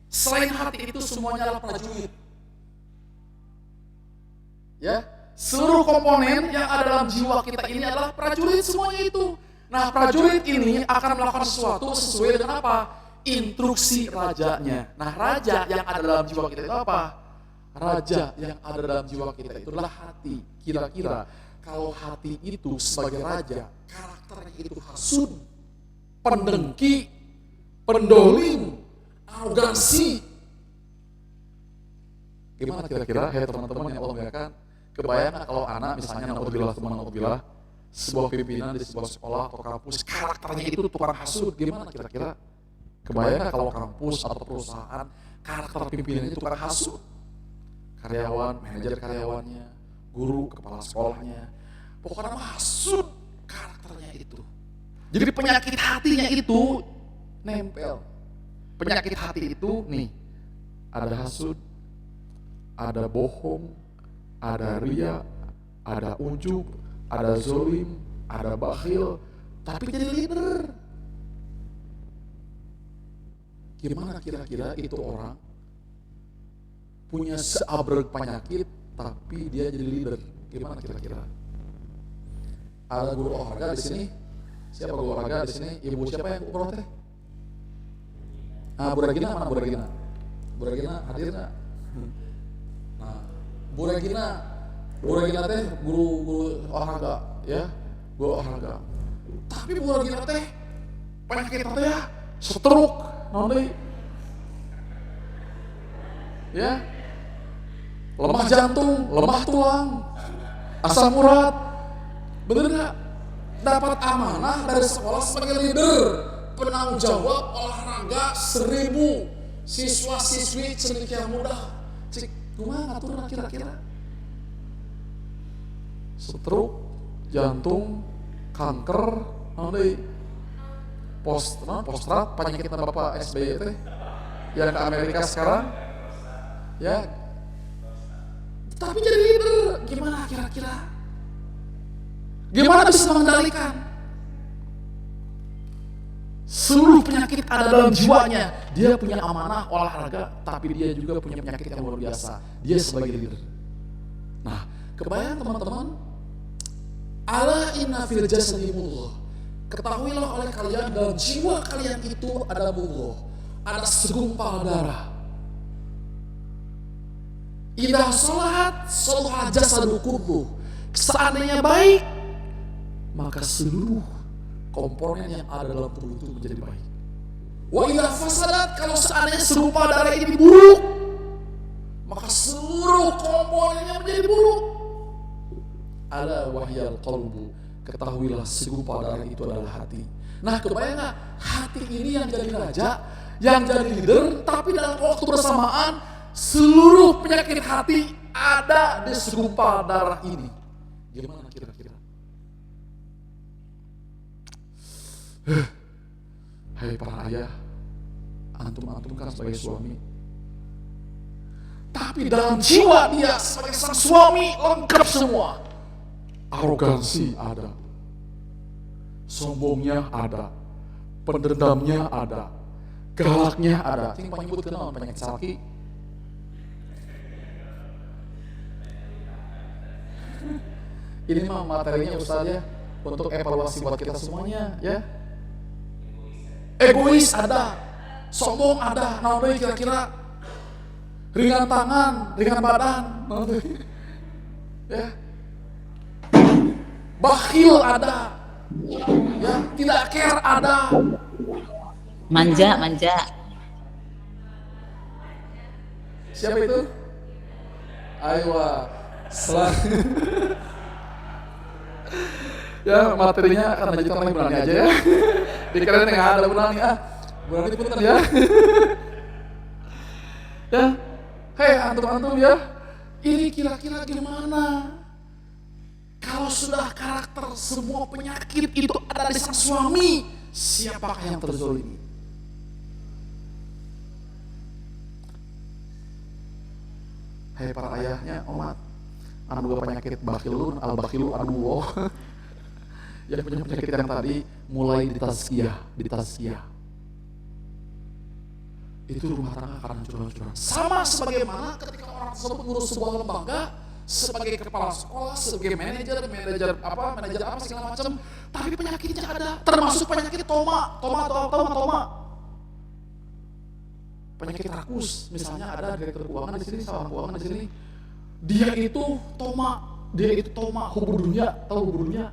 Speaker 4: selain hati itu semuanya adalah prajurit. Ya, seluruh komponen yang ada dalam jiwa kita ini adalah prajurit semuanya itu. Nah, prajurit ini akan melakukan sesuatu sesuai dengan apa? Instruksi rajanya. Nah, raja yang ada dalam jiwa kita itu apa? Raja yang ada dalam jiwa kita itu adalah hati. Kira-kira kalau hati itu sebagai raja, karakternya itu hasud, pendengki, pendolim, arogansi. Gimana kira-kira, hai teman-teman yang Allah muliakan? Kebayang kalau anak misalnya naudzubillah sebuah pimpinan di sebuah sekolah atau kampus karakternya itu tukang hasud, gimana kira-kira? Kebayang kalau kampus atau perusahaan karakter pimpinannya tukang hasud? Karyawan, manajer karyawannya, guru, kepala sekolahnya, pokoknya hasud karakternya itu. Jadi penyakit hatinya itu nempel. Penyakit hati itu nih, ada hasud, ada bohong, ada ria, ada ujub, ada zolim, ada bakhil, tapi jadi leader. Gimana kira-kira itu orang punya seabrek penyakit, tapi dia jadi leader? Gimana kira-kira? Ada guru olahraga di sini. Siapa guru olahraga di sini? Ibu siapa yang umroh teh? Bu Regina mana Bu Regina? Bu Regina hadir nggak? Nah, Bu Regina teh guru olahraga ya, guru olahraga. Tapi Bu Regina teh penyakit teh ya, stroke, nanti ya, lemah jantung, lemah tulang, asam urat, bener nggak? Dapat amanah dari sekolah sebagai leader, penanggung jawab olahraga 1000 siswa-siswi cendekia muda. Cik, kumaha ngatur kira-kira? Stroke, jantung, kanker, nanti postrat, penyakitnya Bapak SBY teh yang ke Amerika sekarang, ya. Tapi jadi leader, gimana kira-kira? Gimana bisa mengendalikan? Seluruh penyakit ada dalam jiwanya. Dia punya amanah olahraga, tapi dia juga punya penyakit yang luar biasa. Dia sebagai leader. Nah, kebayang teman-teman, ala inna fil jasadi mudghah. Ketahuilah oleh kalian dalam jiwa kalian itu ada mudghah, ada segumpal darah. Idza sholahat sholaha jasadu kulluh. Seandainya baik, maka seluruh komponen yang ada dalam tubuh itu menjadi baik. Wa idza fasadat, kalau seandainya segumpal darah ini buruk, maka seluruh komponennya menjadi buruk. Ala wahyal qalbu, ketahuilah segumpal darah itu adalah hati. Nah, kebayang nggak, hati ini yang jadi raja, yang jadi leader, tapi dalam waktu bersamaan seluruh penyakit hati ada di segumpal darah ini. Gimana kira-kira? Hai para ayah, antum kan sebagai suami, tapi dalam jiwa dia sebagai sang suami lengkap semua. Arogansi ada, sombongnya ada, pendendamnya ada, galaknya ada. Ting penyebut kenal penyakit salki. Ini mah materinya Ustaz ya, untuk evaluasi buat kita semuanya ya. Egois ada, sombong ada, naon kira-kira, ringan tangan, ringan badan, ya. Bakhil ada, ya, tidak care ada.
Speaker 2: Manja.
Speaker 4: Siapa itu? Aywa, ya materinya akan lanjutkan lagi Bunani aja ya. Dikirain nggak ada Bunani, Bunani punten ya. Ya, hei antum ya, ini kira-kira gimana? Kalau sudah karakter semua penyakit itu ada di sang suami, siapakah yang terzolimi? Hei para ayahnya, umat, anu dua penyakit bakhilun, al-bakhilu aduwah. Yang punya penyakit yang tadi mulai ditazkiyah. Itu rumah tangga karena curang-curang. Sama sebagaimana ketika orang tersebut mengurus sebuah lembaga sebagai kepala sekolah, sebagai manajer apa segala macam, tapi penyakitnya ada, termasuk penyakit toma. Penyakit rakus, misalnya ada direktur keuangan di sini, seorang keuangan di sini, dia itu toma, hubur dunia, tahu hubur dunia?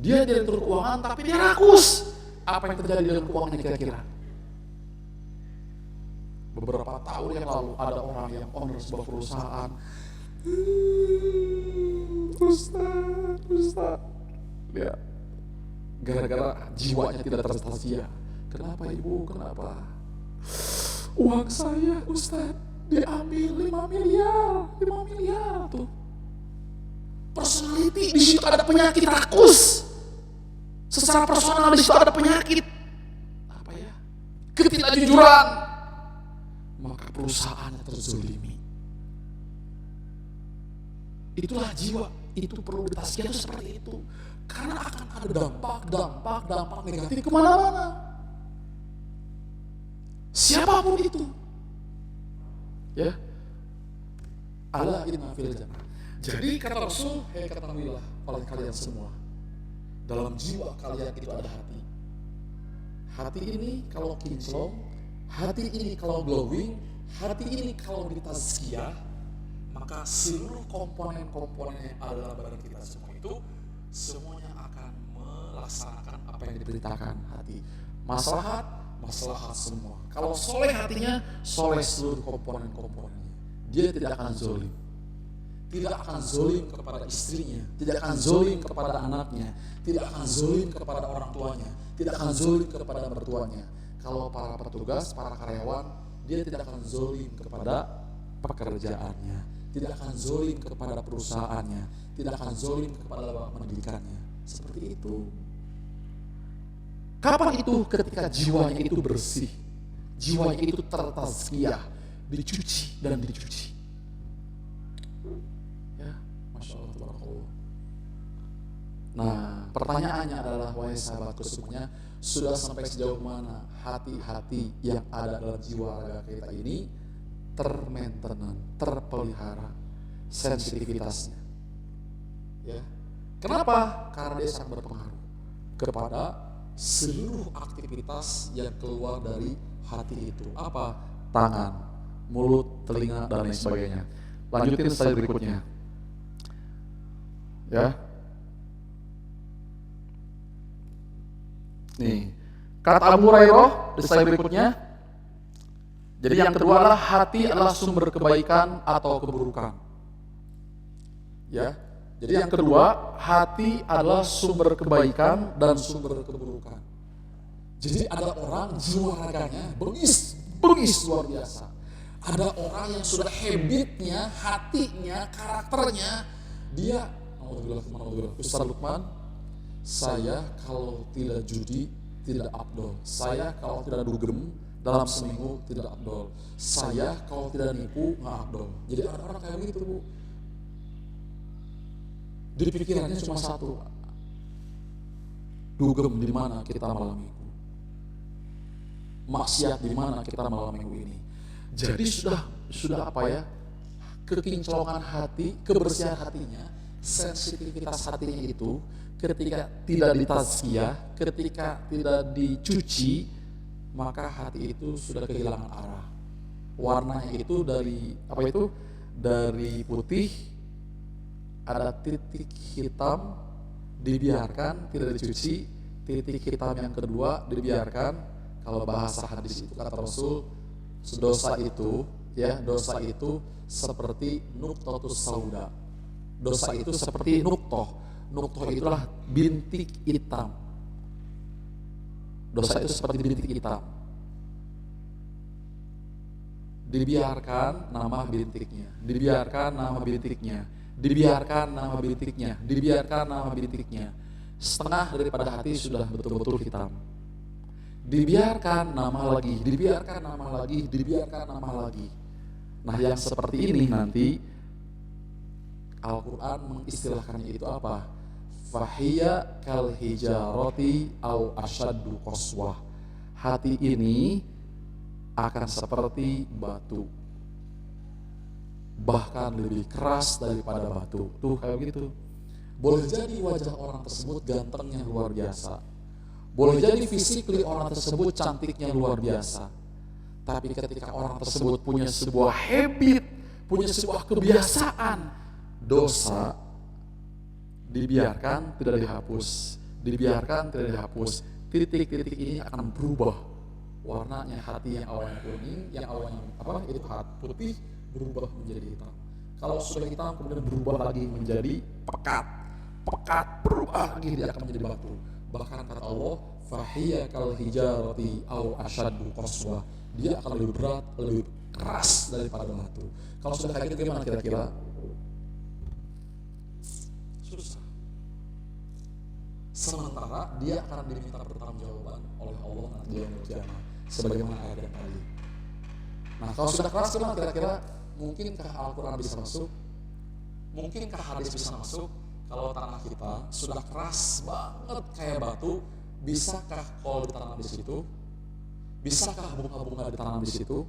Speaker 4: Dia direktur keuangan tapi dia rakus. Apa yang terjadi dalam keuangannya kira-kira? Beberapa tahun yang lalu ada orang yang owner sebuah perusahaan, Ustaz, ya, gara-gara jiwanya tidak tertazkiyah. Kenapa ibu? Kenapa? Uang saya Ustaz diambil 5 miliar tuh. Personality di situ ada penyakit rakus. Secara personal di situ ada penyakit apa ya? Ketidakjujuran. Maka perusahaannya terzolimi. Itulah jiwa, itu perlu ditazkiyah itu seperti itu. Karena akan ada dampak negatif kemana-mana. Siapapun itu, ya. Ala inna fil jannah. Jadi kata Rasul, hei ketahuilah oleh kalian semua, dalam jiwa kalian itu ada hati. Hati ini kalau kinclong, hati ini kalau glowing, hati ini kalau ditazkiyah, maka seluruh komponen-komponen yang ada dalam badan kita semua itu semuanya akan melaksanakan apa yang diberitakan hati. Maslahat, maslahat semua. Kalau soleh hatinya, soleh seluruh komponen-komponennya. Dia tidak akan zolim. Tidak akan zolim kepada istrinya, tidak akan zolim kepada anaknya, tidak akan zolim kepada orang tuanya, tidak akan zolim kepada mertuanya. Kalau para petugas, para karyawan, dia tidak akan zolim kepada pekerjaannya, tidak akan zolim kepada perusahaannya, tidak akan zolim kepada pendidikannya. Seperti itu. Kapan itu? Ketika jiwanya itu bersih, jiwanya itu tertazkiyah, dicuci dan dicuci. Ya, Masya Allah, tabarakallah. Nah, pertanyaannya adalah, wahai sahabatku semuanya, sudah sampai sejauh mana hati-hati yang ada dalam jiwa raga kita ini termaintenance, terpelihara sensitivitasnya? Ya, kenapa? Karena dia sangat berpengaruh kepada seluruh aktivitas yang keluar dari hati itu. Apa? Tangan, mulut, telinga, dan lain sebagainya. Lanjutin slide berikutnya. Ya. Nih, kata Abu Hurairah di slide berikutnya. Jadi yang kedua adalah hati adalah sumber kebaikan atau keburukan. Ya. Jadi yang kedua, hati adalah sumber kebaikan dan sumber keburukan. Jadi ada orang jiwa raganya bengis luar biasa. Ada orang yang sudah habitnya, hatinya, karakternya, dia, Ustaz Lukman, saya kalau tidak judi tidak abdol. Saya kalau tidak dugem dalam seminggu tidak abdol. Saya kalau tidak nipu nggak abdol. Jadi ada orang kayak begitu, Bu. Jadi pikirannya cuma satu, dugem di mana kita malam minggu, maksiat di mana kita malam minggu ini. Jadi sudah apa ya, kekinclongan hati, kebersihan hatinya, sensitivitas hatinya itu ketika tidak ditazkiyah, ketika tidak dicuci, maka hati itu sudah kehilangan arah. Warnanya itu dari apa itu? Dari putih ada titik hitam, dibiarkan, tidak dicuci. Titik hitam yang kedua dibiarkan. Kalau bahasa hadis itu kata Rasul, dosa itu seperti nuqtatus sauda. Dosa itu seperti nuktoh. Nuktoh itulah bintik hitam. Dosa itu seperti bintik hitam. Dibiarkan nama bintiknya, dibiarkan nama bintiknya, dibiarkan nama bintiknya, dibiarkan nama bintiknya. Setengah daripada hati sudah betul-betul hitam. Dibiarkan nama lagi, dibiarkan nama lagi, dibiarkan nama lagi. Nah, yang seperti ini nanti Al-Quran mengistilahkannya itu apa? Fahiya kal hijarati au asyaddu qaswah. Hati ini akan seperti batu, bahkan lebih keras daripada batu. Tuh kayak begitu. Boleh jadi wajah orang tersebut gantengnya luar biasa, boleh jadi fisikly orang tersebut cantiknya luar biasa, tapi ketika orang tersebut punya sebuah habit, punya sebuah kebiasaan dosa, dibiarkan tidak dihapus, dibiarkan tidak dihapus, titik-titik ini akan berubah warnanya. Hati yang awalnya kuning, yang awalnya itu hati putih, berubah menjadi hitam. Kalau sudah hitam kemudian berubah lagi menjadi pekat, berubah lagi dia akan menjadi batu. Bahkan kata Allah, fahiya kal hijarati au asyaddu qaswah. Dia akan lebih berat, lebih keras daripada batu. Kalau sudah kayak gitu gimana kira-kira? Susah. Sementara dia akan diminta pertanggungjawaban oleh Allah nanti di yaumul qiyamah, sebagaimana ayat yang tadi. Nah, kalau sudah keras gimana kira-kira? Mungkinkah Al-Quran bisa masuk? Mungkinkah hadis bisa masuk? Kalau tanah kita sudah keras banget kayak batu, bisakah kol ditanam di situ? Bisakah bunga-bunga ditanam di situ?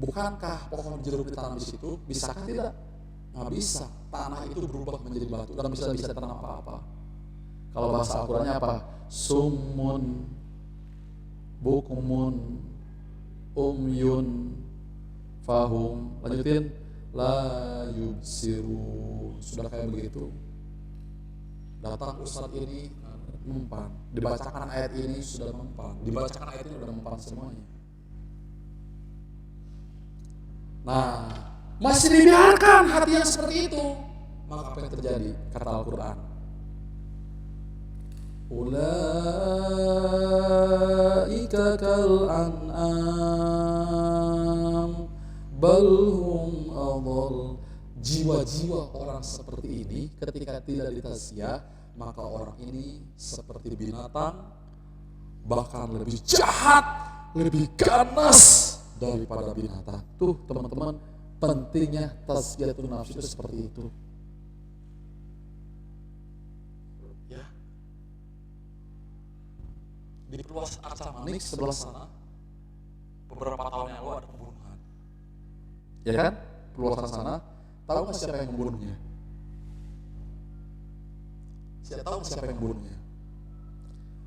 Speaker 4: Bukankah pohon jeruk ditanam di situ? Bisakah tidak? Nggak bisa. tanah itu berubah menjadi batu dan bisa tanam apa-apa. Kalau bahasa Al-Qur'annya apa? Summun, bukmun, umyun, fahum. Lanjutin, la yubsiru. Sudah kayak begitu. Datang ustadz ini mempan, dibacakan ayat ini sudah mempan, dibacakan ayat ini sudah mempan semuanya. Nah, masih dibiarkan hati yang seperti itu, maka apa yang terjadi? Kata Al-Quran, ulaika kal an'am bal hum adall. Jiwa-jiwa orang seperti ini ketika tidak ditazkiyah, maka orang ini seperti binatang, bahkan lebih jahat, lebih ganas daripada binatang. Tuh teman-teman, pentingnya tazkiyatun nafs itu seperti itu. Ya. Di Perluas Arca Manik sebelah sana, beberapa tahun yang lalu ada pembunuhan. Ya kan? Perluasan sana, tahu nggak siapa yang membunuhnya? Tahu siapa yang membunuhnya?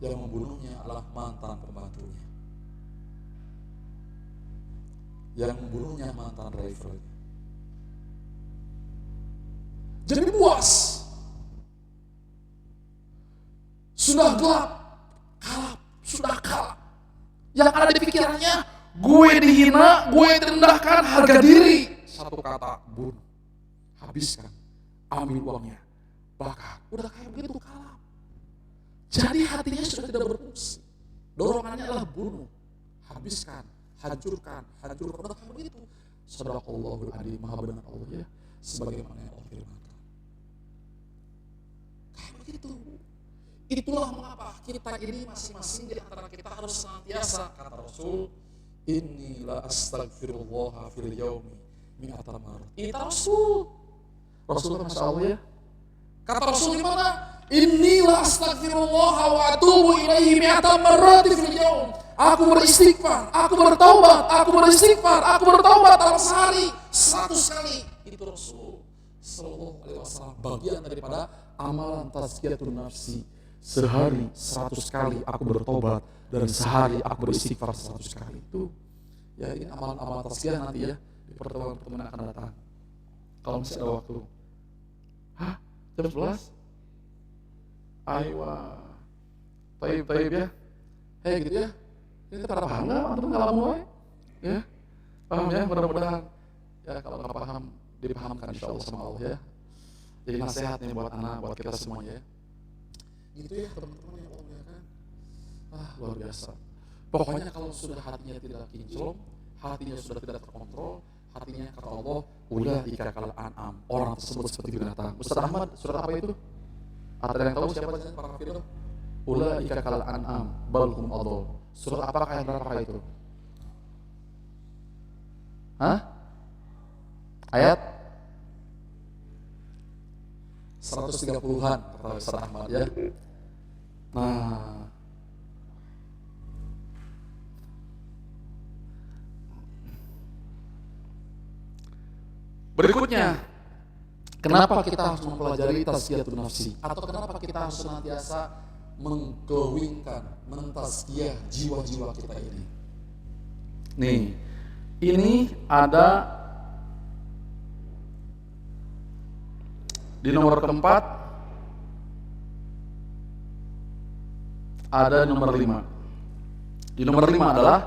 Speaker 4: Yang membunuhnya adalah mantan pembantunya. Yang membunuhnya mantan driver. Jadi puas. Sudah gelap, kalap, sudah kalap. Yang ada di pikirannya, gue dihina, gue direndahkan, harga diri. Satu kata, bunuh, habiskan, ambil uangnya, bakar. Udah kayak begitu kalap. Jadi hatinya sudah tidak berfungsi. Dorongannya adalah bunuh, habiskan, hancurkan. Udah kayak begitu. Sadaqallahul adzim, maha benar Allah ya, sebagaimana yang Allah firmankan. Kayak begitu. Itulah mengapa kita ini masing-masing di antara kita harus senantiasa, kata Rasul, inni la astaghfirullah fil yaumi mi'ata marrah. Ini Rasul Masya Allah ya. Kata Rasul gimana? Inni la astaghfirullah wa atubu ilaihi mi'ata marrah fil yaum. Aku beristighfar, aku bertaubat, aku bertaubat dalam sehari 100 kali. Itu Rasul sallallahu alaihi wasallam, bagian daripada amalan tazkiyatun nafsi. Sehari 100 kali aku bertobat dan sehari aku beristighfar 100 kali. Itu ya, ini amalan-amalan tazkiyah nanti ya di pertemuan-pertemuan akan datang. Kalau masih ada waktu. Hah? Jam 11? Aywa. Taib ya. Gitu ya. Ini pada paham nggak? Antum ngalamun wae? Ya. Paham ya? Mudah-mudahan. Ya kalau nggak paham dipahamkan insyaallah sama Allah ya. Jadi nasihat nih buat anak, buat kita semuanya ya. Gitu ya teman-teman yang Allah muliakan. Luar biasa. Pokoknya kalau sudah hatinya tidak kinclong, hatinya sudah tidak terkontrol, hatinya kata Allah, ulaika kal an'am, orang tersebut seperti binatang. Ustaz Ahmad, surat apa itu? Ada yang tahu siapa bacaan para hafidh? Ulaika kal an'am bal hum adall. Surat apakah yang berapa itu? Hah? Ayat 130-an kata Ustaz Ahmad ya. Nah, berikutnya, kenapa kita harus mempelajari tazkiyatun nafsi? Atau kenapa kita harus senantiasa menggowingkan, mentazkiyah jiwa-jiwa kita ini? Nih, ini ada di nomor keempat, ada nomor 5. Di nomor 5 adalah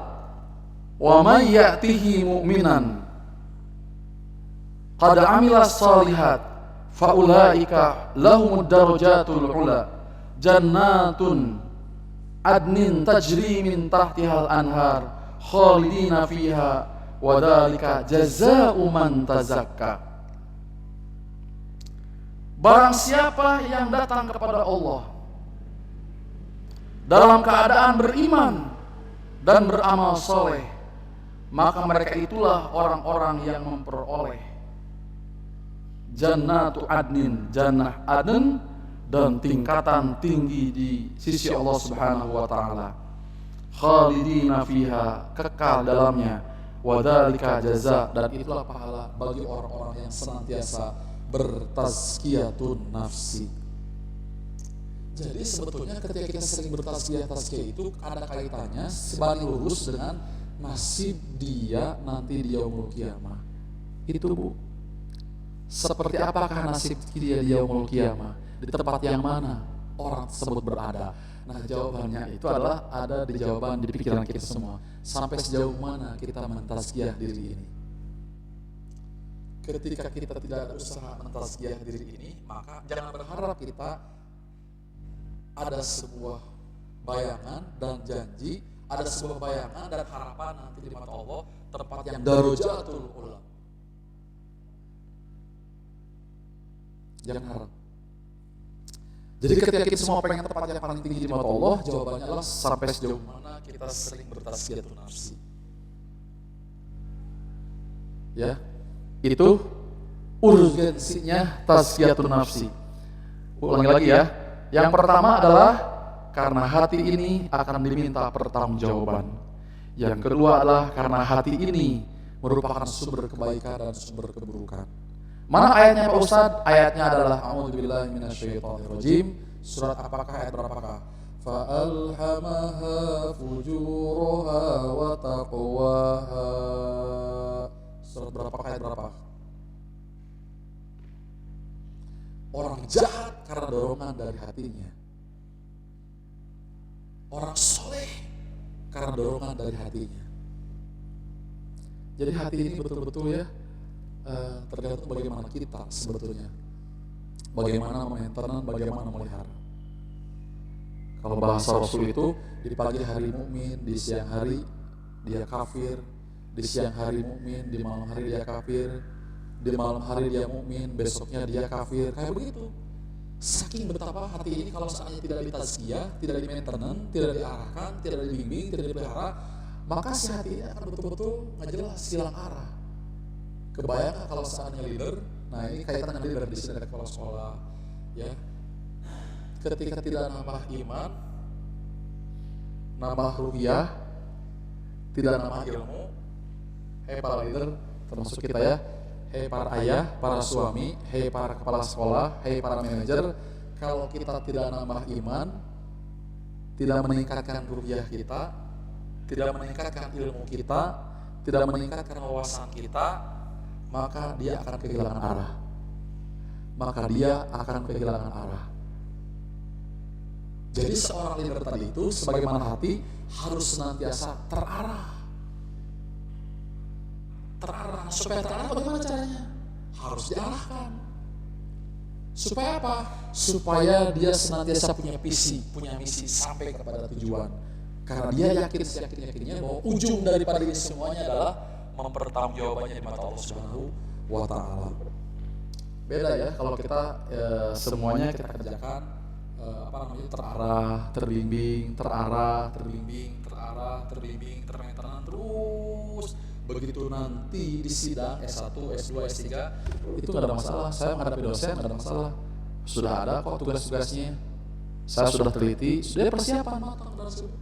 Speaker 4: wa may ya'tihi mu'minan qad amila shalihat fa ulaika lahumud darajatul ula jannatun adnin tajri min tahtihal anhar khalidina fiha wa dzalika jazaa'u man tazakka. Barang siapa yang datang kepada Allah dalam keadaan beriman dan beramal soleh, maka mereka itulah orang-orang yang memperoleh jannatu adnin, jannah adn, dan tingkatan tinggi di sisi Allah Subhanahu wa taala. Khalidina fiha, kekal dalamnya. Wa dzalika jaza, dan itulah pahala bagi orang-orang yang senantiasa bertazkiyatun nafsi. Jadi sebetulnya ketika kita sering bertazkiyah itu ada kaitannya sebanding lurus dengan nasib dia nanti di yaumul qiyamah. Itu Bu. Seperti apakah nasib dia di yaumul qiyamah? Di tempat yang mana orang tersebut berada? Nah, jawabannya itu adalah ada di jawaban di pikiran kita semua. Sampai sejauh mana kita mentazkiyah diri ini? Ketika kita tidak ada usaha mentazkiyah diri ini, maka jangan berharap kita ada sebuah bayangan dan janji, ada sebuah bayangan dan harapan nanti di mata Allah tempat yang darajatul ula. Jangan harap. Jadi ketika kita semua pengen tempat yang paling tinggi di mata Allah, jawabannya adalah sampai sejauh mana kita sering bertazkiyatun nafsi. Ya, itu urgensinya tazkiyatun nafsi. Ulangi lagi ya. Yang pertama adalah karena hati ini akan diminta pertanggungjawaban. Yang kedua adalah karena hati ini merupakan sumber kebaikan dan sumber keburukan. Mana ayatnya Pak Ustadz? Ayatnya adalah A'udzubillahi minasyaitonirrajim. Surat apakah, ayat berapakah? Fa'alhamaha fujuraha wa taqwaha. Surat berapakah, ayat berapa? Orang jahat karena dorongan dari hatinya. Orang soleh karena dorongan dari hatinya. Jadi hati ini betul-betul ya tergantung bagaimana kita sebetulnya. Bagaimana maintenance, bagaimana melihara. Kalau bahasa Rasul itu di pagi hari mukmin, di siang hari dia kafir, di siang hari mukmin, di malam hari dia kafir, di malam hari dia mukmin, besoknya dia kafir, kayak begitu. Saking betapa hati ini kalau seandainya tidak ditazkiyah, tidak di-maintenance, tidak diarahkan, tidak dibimbing, tidak dipelihara, maka si hati ini akan betul-betul nggak jelas, hilang arah. Kebayang kalau seandainya leader, nah ini kaitan dengan leader di sini ada kepala sekolah, ya. Ketika tidak nambah iman, nambah ruhiyah, tidak nambah ilmu, para leader termasuk kita ya. Hei para ayah, para suami, hei para kepala sekolah, hei para manajer, kalau kita tidak nambah iman, tidak meningkatkan ruhiyah kita, tidak meningkatkan ilmu kita, tidak meningkatkan wawasan kita, maka dia akan kehilangan arah. Maka dia akan kehilangan arah. Jadi seorang leader tadi itu, sebagaimana hati, harus senantiasa terarah. Terarah. Supaya terarah bagaimana caranya? Harus diarahkan. Supaya apa? Supaya dia senantiasa punya visi, punya misi sampai kepada tujuan. Karena dia yakin seyakin-yakinnya bahwa ujung daripada ini semuanya adalah mempertanggungjawabkannya di mata Allah Subhanahu wa Ta'ala. Beda ya kalau kita semuanya kita kerjakan terarah, terbimbing, termaintenan terus. Begitu nanti di sidang S1, S2, S3 itu nggak ada masalah. Saya menghadapi dosen nggak ada masalah. Sudah ada kok tugas-tugasnya. Saya sudah teliti, sudah persiapan matang dan sebagainya.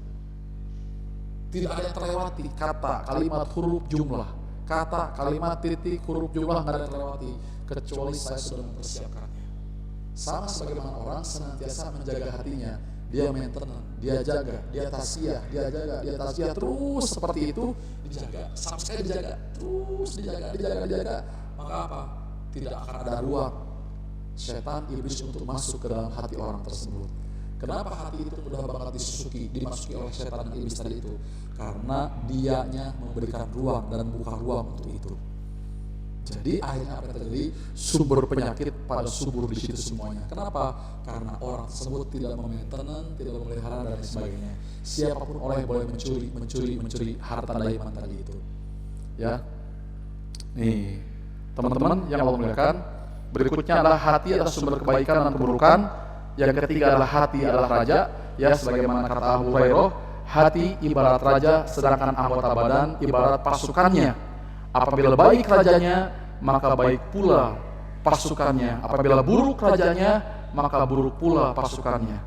Speaker 4: Tidak ada yang terlewati, kata, kalimat, huruf, jumlah. Kata, kalimat, titik, huruf, jumlah nggak ada yang terlewati kecuali saya sudah mempersiapkannya. Sama sebagaimana orang senantiasa menjaga hatinya, dia maintenance, dia jaga, dia tasfiyah, dia jaga, dia tasfiyah terus seperti itu dijaga, sampai sekali dijaga, terus dijaga, maka apa? Tidak akan ada ruang setan iblis untuk masuk ke dalam hati orang tersebut. Kenapa hati itu mudah banget dimasuki oleh setan dan iblis tadi itu? Karena dianya memberikan ruang dan membuka ruang untuk itu. Jadi akhirnya apa yang terjadi? Sumber penyakit pada subur di situ semuanya. Kenapa? Karena orang tersebut tidak memaintenance, tidak memelihara dan sebagainya. Siapapun oleh boleh mencuri harta daiman tadi itu. Ya. Nih, teman-teman yang Allah muliakan, berikutnya adalah hati adalah sumber kebaikan dan keburukan. Yang ketiga adalah hati adalah raja, ya sebagaimana kata Abu Hurairah, hati ibarat raja sedangkan anggota badan ibarat pasukannya. Apabila baik rajanya, maka baik pula pasukannya. Apabila buruk rajanya, maka buruk pula pasukannya.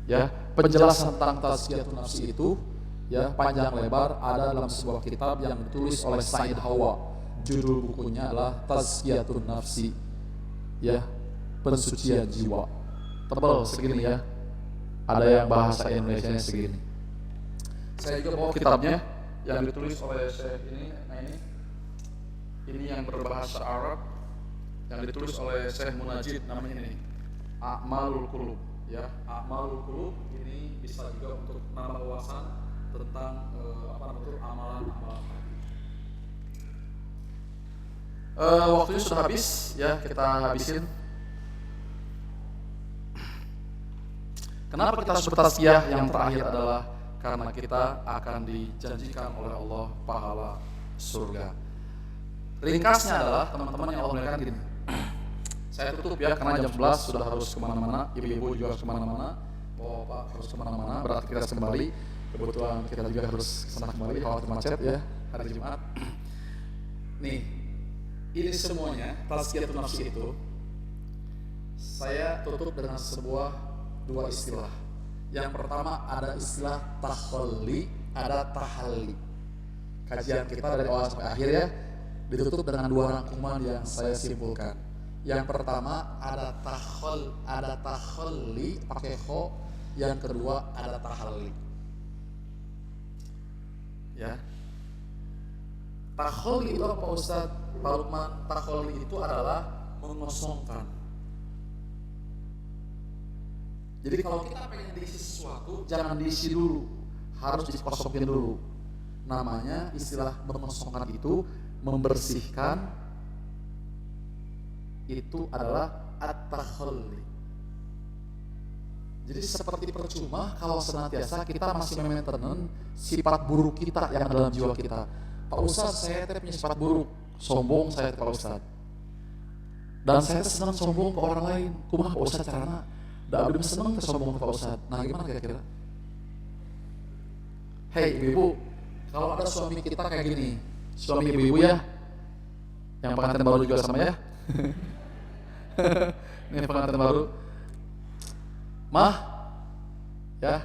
Speaker 4: Ya, penjelasan tentang tazkiyatun nafsi itu ya panjang lebar ada dalam sebuah kitab yang ditulis oleh Said Hawa. Judul bukunya adalah Tazkiyatun Nafsi. ya, pensucian jiwa. Tebal segini ya. Ada yang bahasa Indonesianya segini. Saya juga bawa kitabnya yang ditulis oleh Syekh ini. Nah ini yang berbahasa Arab yang ditulis oleh Syekh Munajid, namanya ini A'malul Qulub ya. A'malul Qulub ini bisa juga untuk nambah wawasan tentang amalan-amalan hati. Waktunya sudah habis ya, kita habisin. Kenapa kita harus bertazkiyah? Yang terakhir adalah karena kita akan dijanjikan oleh Allah pahala surga. Ringkasnya adalah teman-teman yang Allah muliakan gini. Saya tutup ya karena jam 11 sudah harus kemana-mana, ibu-ibu juga harus kemana-mana, bapak harus kemana-mana, berarti kita harus kembali. Kebetulan kita juga harus kesana kembali, khawatir macet ya hari Jumat. Nih, ini semuanya tazkiyatun nafsi itu saya tutup dengan dua istilah. Yang pertama ada istilah takhalli, ada tahalli. Kajian kita dari awal sampai akhir ya ditutup dengan dua rangkuman yang saya simpulkan. Yang pertama ada takhalli pakai kho, yang kedua ada tahalli. Ya. Takhalli itu apa Ustaz? Pak Lukman, takhalli itu adalah mengosongkan. Jadi kalau kita pengen diisi sesuatu, jangan diisi dulu, harus dikosongin dulu. Namanya istilah mengosongkan itu, membersihkan, itu adalah at-takhalli. Jadi seperti percuma kalau senantiasa kita masih memainten sifat buruk kita yang ada dalam jiwa kita. Pak Ustadz, saya punya sifat buruk, sombong saya Pak Ustadz. Dan saya senang sombong ke orang lain. Kumaha Pak Ustadz carana? Da abdi seneng sombong ke Pak Ustadz. Nah gimana kira-kira? Hei ibu-ibu, kalau ada suami kita kayak gini, suami ibu-ibu ya, yang pengantin baru juga sama ya. Ini pengantin baru. Mah, ya,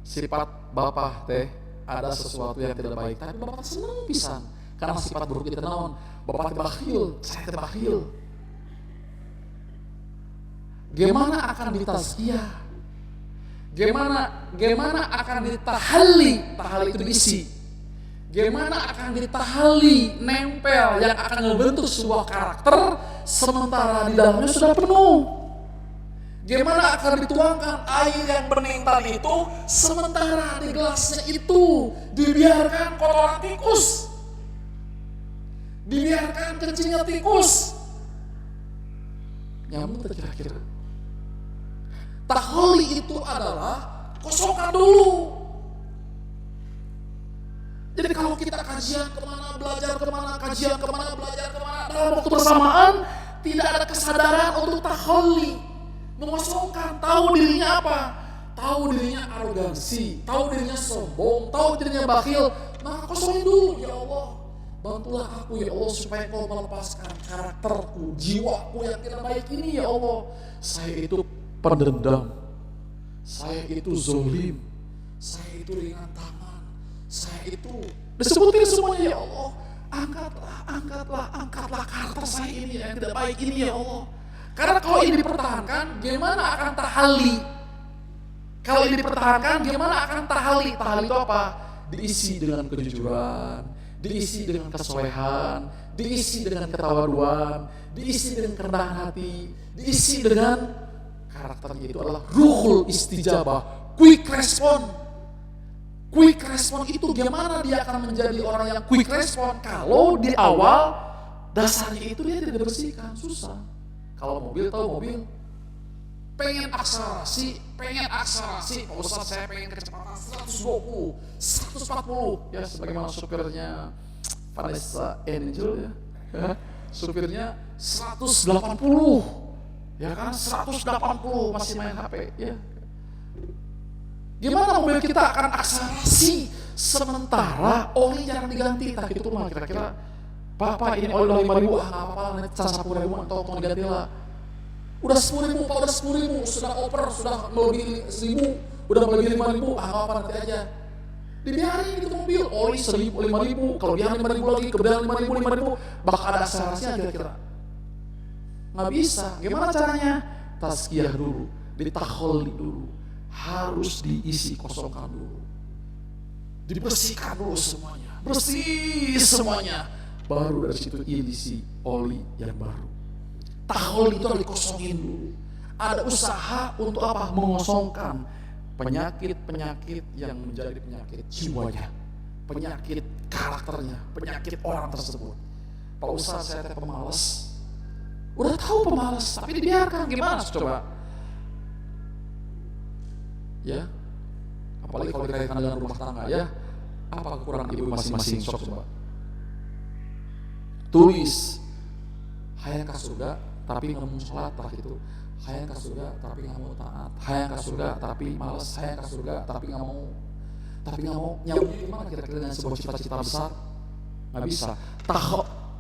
Speaker 4: sifat bapak teh ada sesuatu yang tidak baik, tapi bapak seneng pisan karena sifat buruk kita naon. Bapak teh bakhil, saya teh bakhil. Gimana akan ditazkiyah? Gimana akan ditahalli? Tahalli itu diisi. Gimana akan ditahalli, nempel yang akan membentuk sebuah karakter sementara di dalamnya sudah penuh? Gimana akan dituangkan air yang bening tadi itu sementara di gelasnya itu dibiarkan kotoran tikus, dibiarkan kencingnya tikus? Nyambung kira-kira. Takhalli itu adalah kosongkan dulu. Jadi kalau kita kajian kemana, belajar kemana, kajian kemana, belajar kemana, dalam waktu bersamaan tidak ada kesadaran untuk takhalli, mengosongkan, tahu dirinya apa, tahu dirinya arogansi, tahu dirinya sombong, tahu dirinya bakhil, maka kosongin dulu. Ya Allah, bantulah aku ya Allah supaya Kau melepaskan karakterku, jiwaku yang tidak baik ini ya Allah. Saya itu pendendam, saya itu zolim, saya itu ringan tangan, saya itu disebutin semuanya ya Allah. Angkatlah karakter saya ini yang tidak baik ini ya Allah. Karena kalau ini dipertahankan, gimana akan tahalli? Kalau ini dipertahankan, gimana akan tahalli? Tahalli itu apa? Diisi dengan kejujuran, diisi dengan kesolehan, diisi dengan ketawaduan, diisi dengan kerendahan hati, diisi dengan karakternya itu adalah ruhul istijabah, quick respon. Quick respon itu gimana dia akan menjadi orang yang quick respon kalau di awal dasarnya itu dia tidak bersihkan, susah. Kalau mobil, tahu mobil, pengen akselerasi, Pak Ustadz saya pengen kecepatan 120, 140, ya sebagaimana supirnya Vanessa Angel ya, supirnya 180. Ya kan 180 masih main HP ya. Gimana mobil kita akan akselerasi sementara oli jarang diganti? Tak gitu mah kira-kira Pak ini oli udah 5.000, nggak apa-apa, nanti 10.000 tolong diganti lah. Udah 10.000 Pak, udah 10.000, sudah over, sudah melebihi 1.000, udah melebihi 5.000, nggak apa-apa nanti aja. Dibiarin itu mobil, oli 1.000, 5.000, kalau biarin 5.000 lagi, kemudian 5.000, bakal ada akselerasinya kira-kira. Nggak bisa. Gimana caranya? Tazkiyah dulu, ditakholi dulu, harus diisi kosongkan dulu, dibersihkan dulu semuanya, bersih semuanya, baru dari situ diisi oli yang baru. Takholi itu harus dikosongin dulu. Ada usaha untuk apa? Mengosongkan penyakit-penyakit yang menjadi penyakit jiwanya, penyakit karakternya, penyakit orang tersebut. Pak Ustaz, saya pemalas. Udah tahu pemalas, tapi dibiarkan. Gimana coba? Ya, apalagi kalau dikaitkan dengan rumah tangga, ya. Apa kekurangan ibu masing-masing? Coba. Tulis, hayang ke surga, tapi nggak mau sholat gitu. Hayang ke surga, tapi nggak mau taat. Hayang ke surga, tapi malas. Hayang ke surga, tapi nggak mau. Nyambungnya gimana kira-kira dengan sebuah cita-cita besar? Nggak bisa.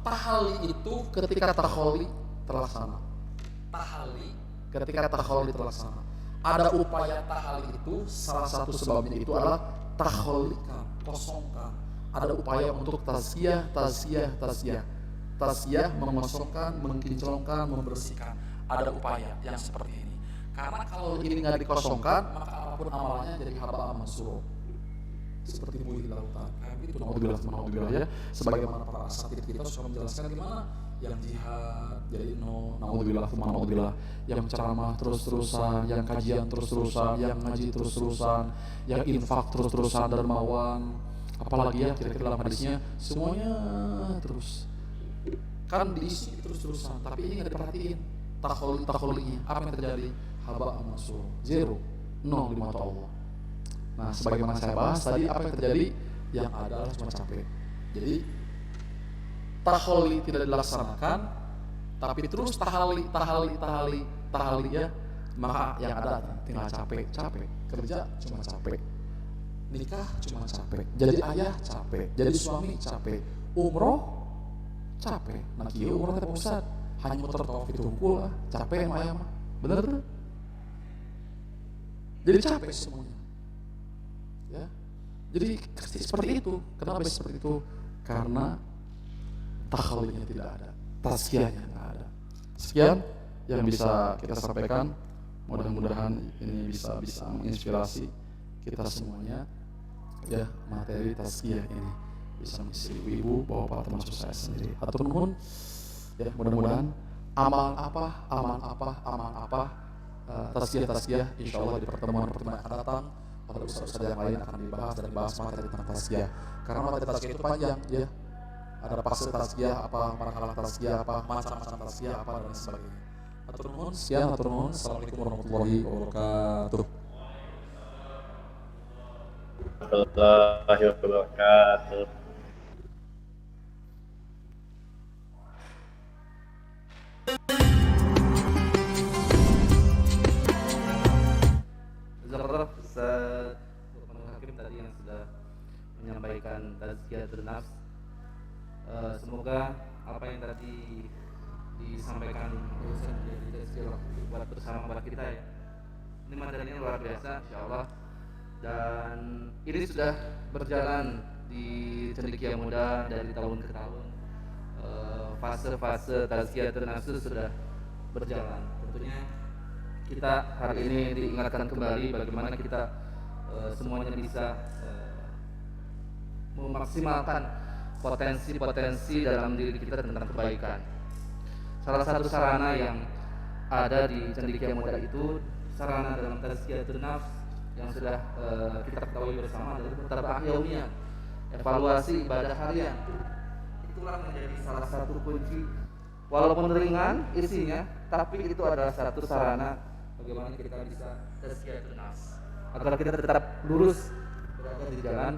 Speaker 4: Tahali itu ketika takholi terlaksana. Ketika takholi terlaksana. Ada upaya tahali itu, salah satu sebabnya itu adalah takholikan, kosongkan. Ada upaya untuk tazkiyah, mengosongkan, mengkinclongkan, membersihkan. Ada upaya yang seperti ini. Karena kalau ini nggak dikosongkan, maka apapun amalannya jadi haba mansur. Seperti buih di lautan. Itu naudzubillah ya. Sebagaimana para asatid kita suka menjelaskan gimana yang jihad jadi naudzubillah, yang ceramah terus-terusan, yang kajian terus-terusan, yang ngaji terus-terusan, yang infak terus-terusan, dermawan, apalagi ya kira-kira dalam hadisnya semuanya terus kan diisi terus-terusan, tapi ini nggak diperhatiin takholinya. Apa yang terjadi? Haba mansur, zero, nol di mata Allah. Nah, sebagaimana saya bahas tadi, apa yang terjadi? Yang ada adalah cuma capek. Jadi takholi tidak dilaksanakan, tapi terus tahali ya, maka yang ada tinggal capek. Kerja cuma capek, nikah cuma capek, jadi ayah capek, jadi suami capek, umroh capek. Nah, kieu umroh teh Ustaz hanya muter tawaf itu hungkul lah, capek yang ayah mah. Bener tuh. Jadi capek semuanya. Ya. Jadi seperti itu. Kenapa seperti itu? Karena takholinya tidak ada, tazkiyahnya tidak ada. Sekian yang bisa kita sampaikan. Mudah-mudahan ini bisa menginspirasi kita semuanya. Ya, materi tazkiyah ini bisa mengisi ibu, bapak, termasuk saya sendiri. Hatur nuhun. Ya, mudah-mudahan amal apa tazkiyah insyaallah di pertemuan yang akan datang pada ustaz yang lain akan dibahas materi tentang tazkiyah. Karena materi tazkiyah itu panjang ya. Ada fase tazkiyah apa, marhalah tazkiyah apa, macam-macam tazkiyah apa dan sebagainya. Hatur nuhun, sekian, hatur nuhun. Assalamualaikum warahmatullahi wabarakatuh.
Speaker 5: Warahmatullahi wabarakatuh.
Speaker 1: Jazakallah Ustaz Lukmanul Hakim tadi yang sudah menyampaikan tazkiyatun nafs. Semoga apa yang tadi disampaikan Ustaz menjadi tazkiyah buat bersama buat kita ya. Ini materinya luar biasa insyaallah. Dan ini sudah berjalan di Cendekia Muda dari tahun ke tahun. Fase-fase tazkiyatun nafs sudah berjalan. Tentunya kita hari ini diingatkan kembali bagaimana kita semuanya bisa memaksimalkan potensi-potensi dalam diri kita tentang kebaikan. Salah satu sarana yang ada di Cendekia Muda itu sarana dalam tazkiyatun nafs yang sudah kita ketahui bersama adalah mutaba'ah yaumiyah, evaluasi ibadah harian. Itulah menjadi salah satu kunci, walaupun ringan isinya, tapi itu adalah satu sarana bagaimana kita bisa tazkiyatun nafs agar kita tetap lurus berada di jalan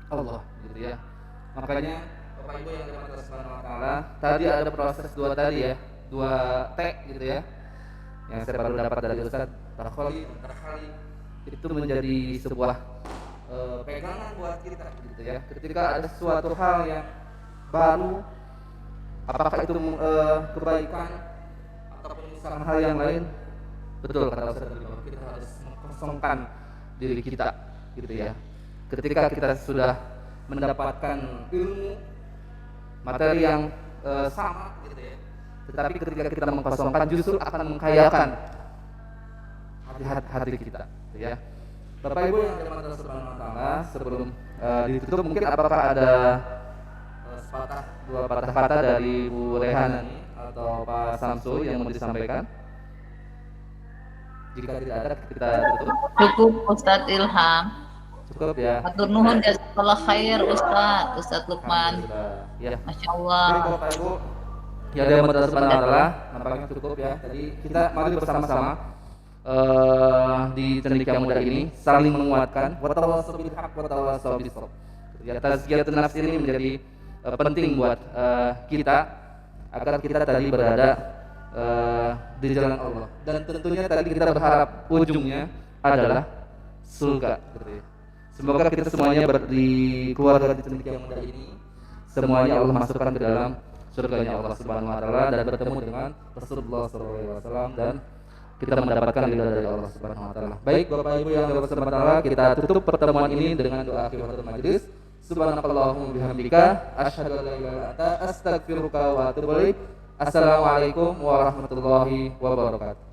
Speaker 1: Allah, gitu ya. Makanya Bapak Ibu yang dirahmati Allah Subhanahu wa taala, tadi ada proses 2 tadi ya, 2 T gitu ya. Yang saya baru dapat dari Ustaz, takholi itu menjadi sebuah pegangan buat kita gitu ya. Ketika ada suatu hal yang baru, apakah itu kebaikan ataupun misalkan hal yang lain, betul kata Ustaz tadi bahwa kita harus mengkosongkan diri kita gitu ya. Ketika kita sudah mendapatkan ilmu materi yang sama gitu ya, tetapi ketika kita mengkosongkan justru akan mengkayakan hati kita, ya. Bapak Ibu yang dirahmati Allah Subhanahu wa taala, sebelum ditutup mungkin apakah ada dua patah kata dari Bu Rehanani atau Pak Samsul yang mau disampaikan? Jika tidak ada, kita tutup.
Speaker 6: Cukup Ustadz Ilham.
Speaker 1: Cukup ya.
Speaker 6: Matur nuhun jazakallah khair Ustadz Lukman.
Speaker 1: Ya.
Speaker 6: Masya Allah.
Speaker 1: Baik Bapak Ibu, ya ada yang Allah Subhanahu wa taala, nampaknya cukup ya. Tadi kita mari bersama-sama di cendekia muda ini saling menguatkan wa tawassaw bil haqq wa tawassaw bis sabr. Ya, tazkiyatun nafs ini menjadi penting buat kita agar kita tadi berada di jalan Allah, dan tentunya tadi kita berharap ujungnya adalah surga, gitu ya. Semoga kita semuanya di keluarga di cendekia muda ini semuanya Allah masukkan ke dalam surganya Allah Subhanahu wa taala dan bertemu dengan Rasulullah SAW dan kita mendapatkan ridha dari Allah Subhanahu wa taala. Baik Bapak Ibu yang Allah Subhanahu wa taala, kita tutup pertemuan ini dengan doa akhir majelis. Subhanakallahumma bihamdika asyhadu an la ilaha illa anta astaghfiruka wa atubu ilaik. Assalamualaikum warahmatullahi wabarakatuh.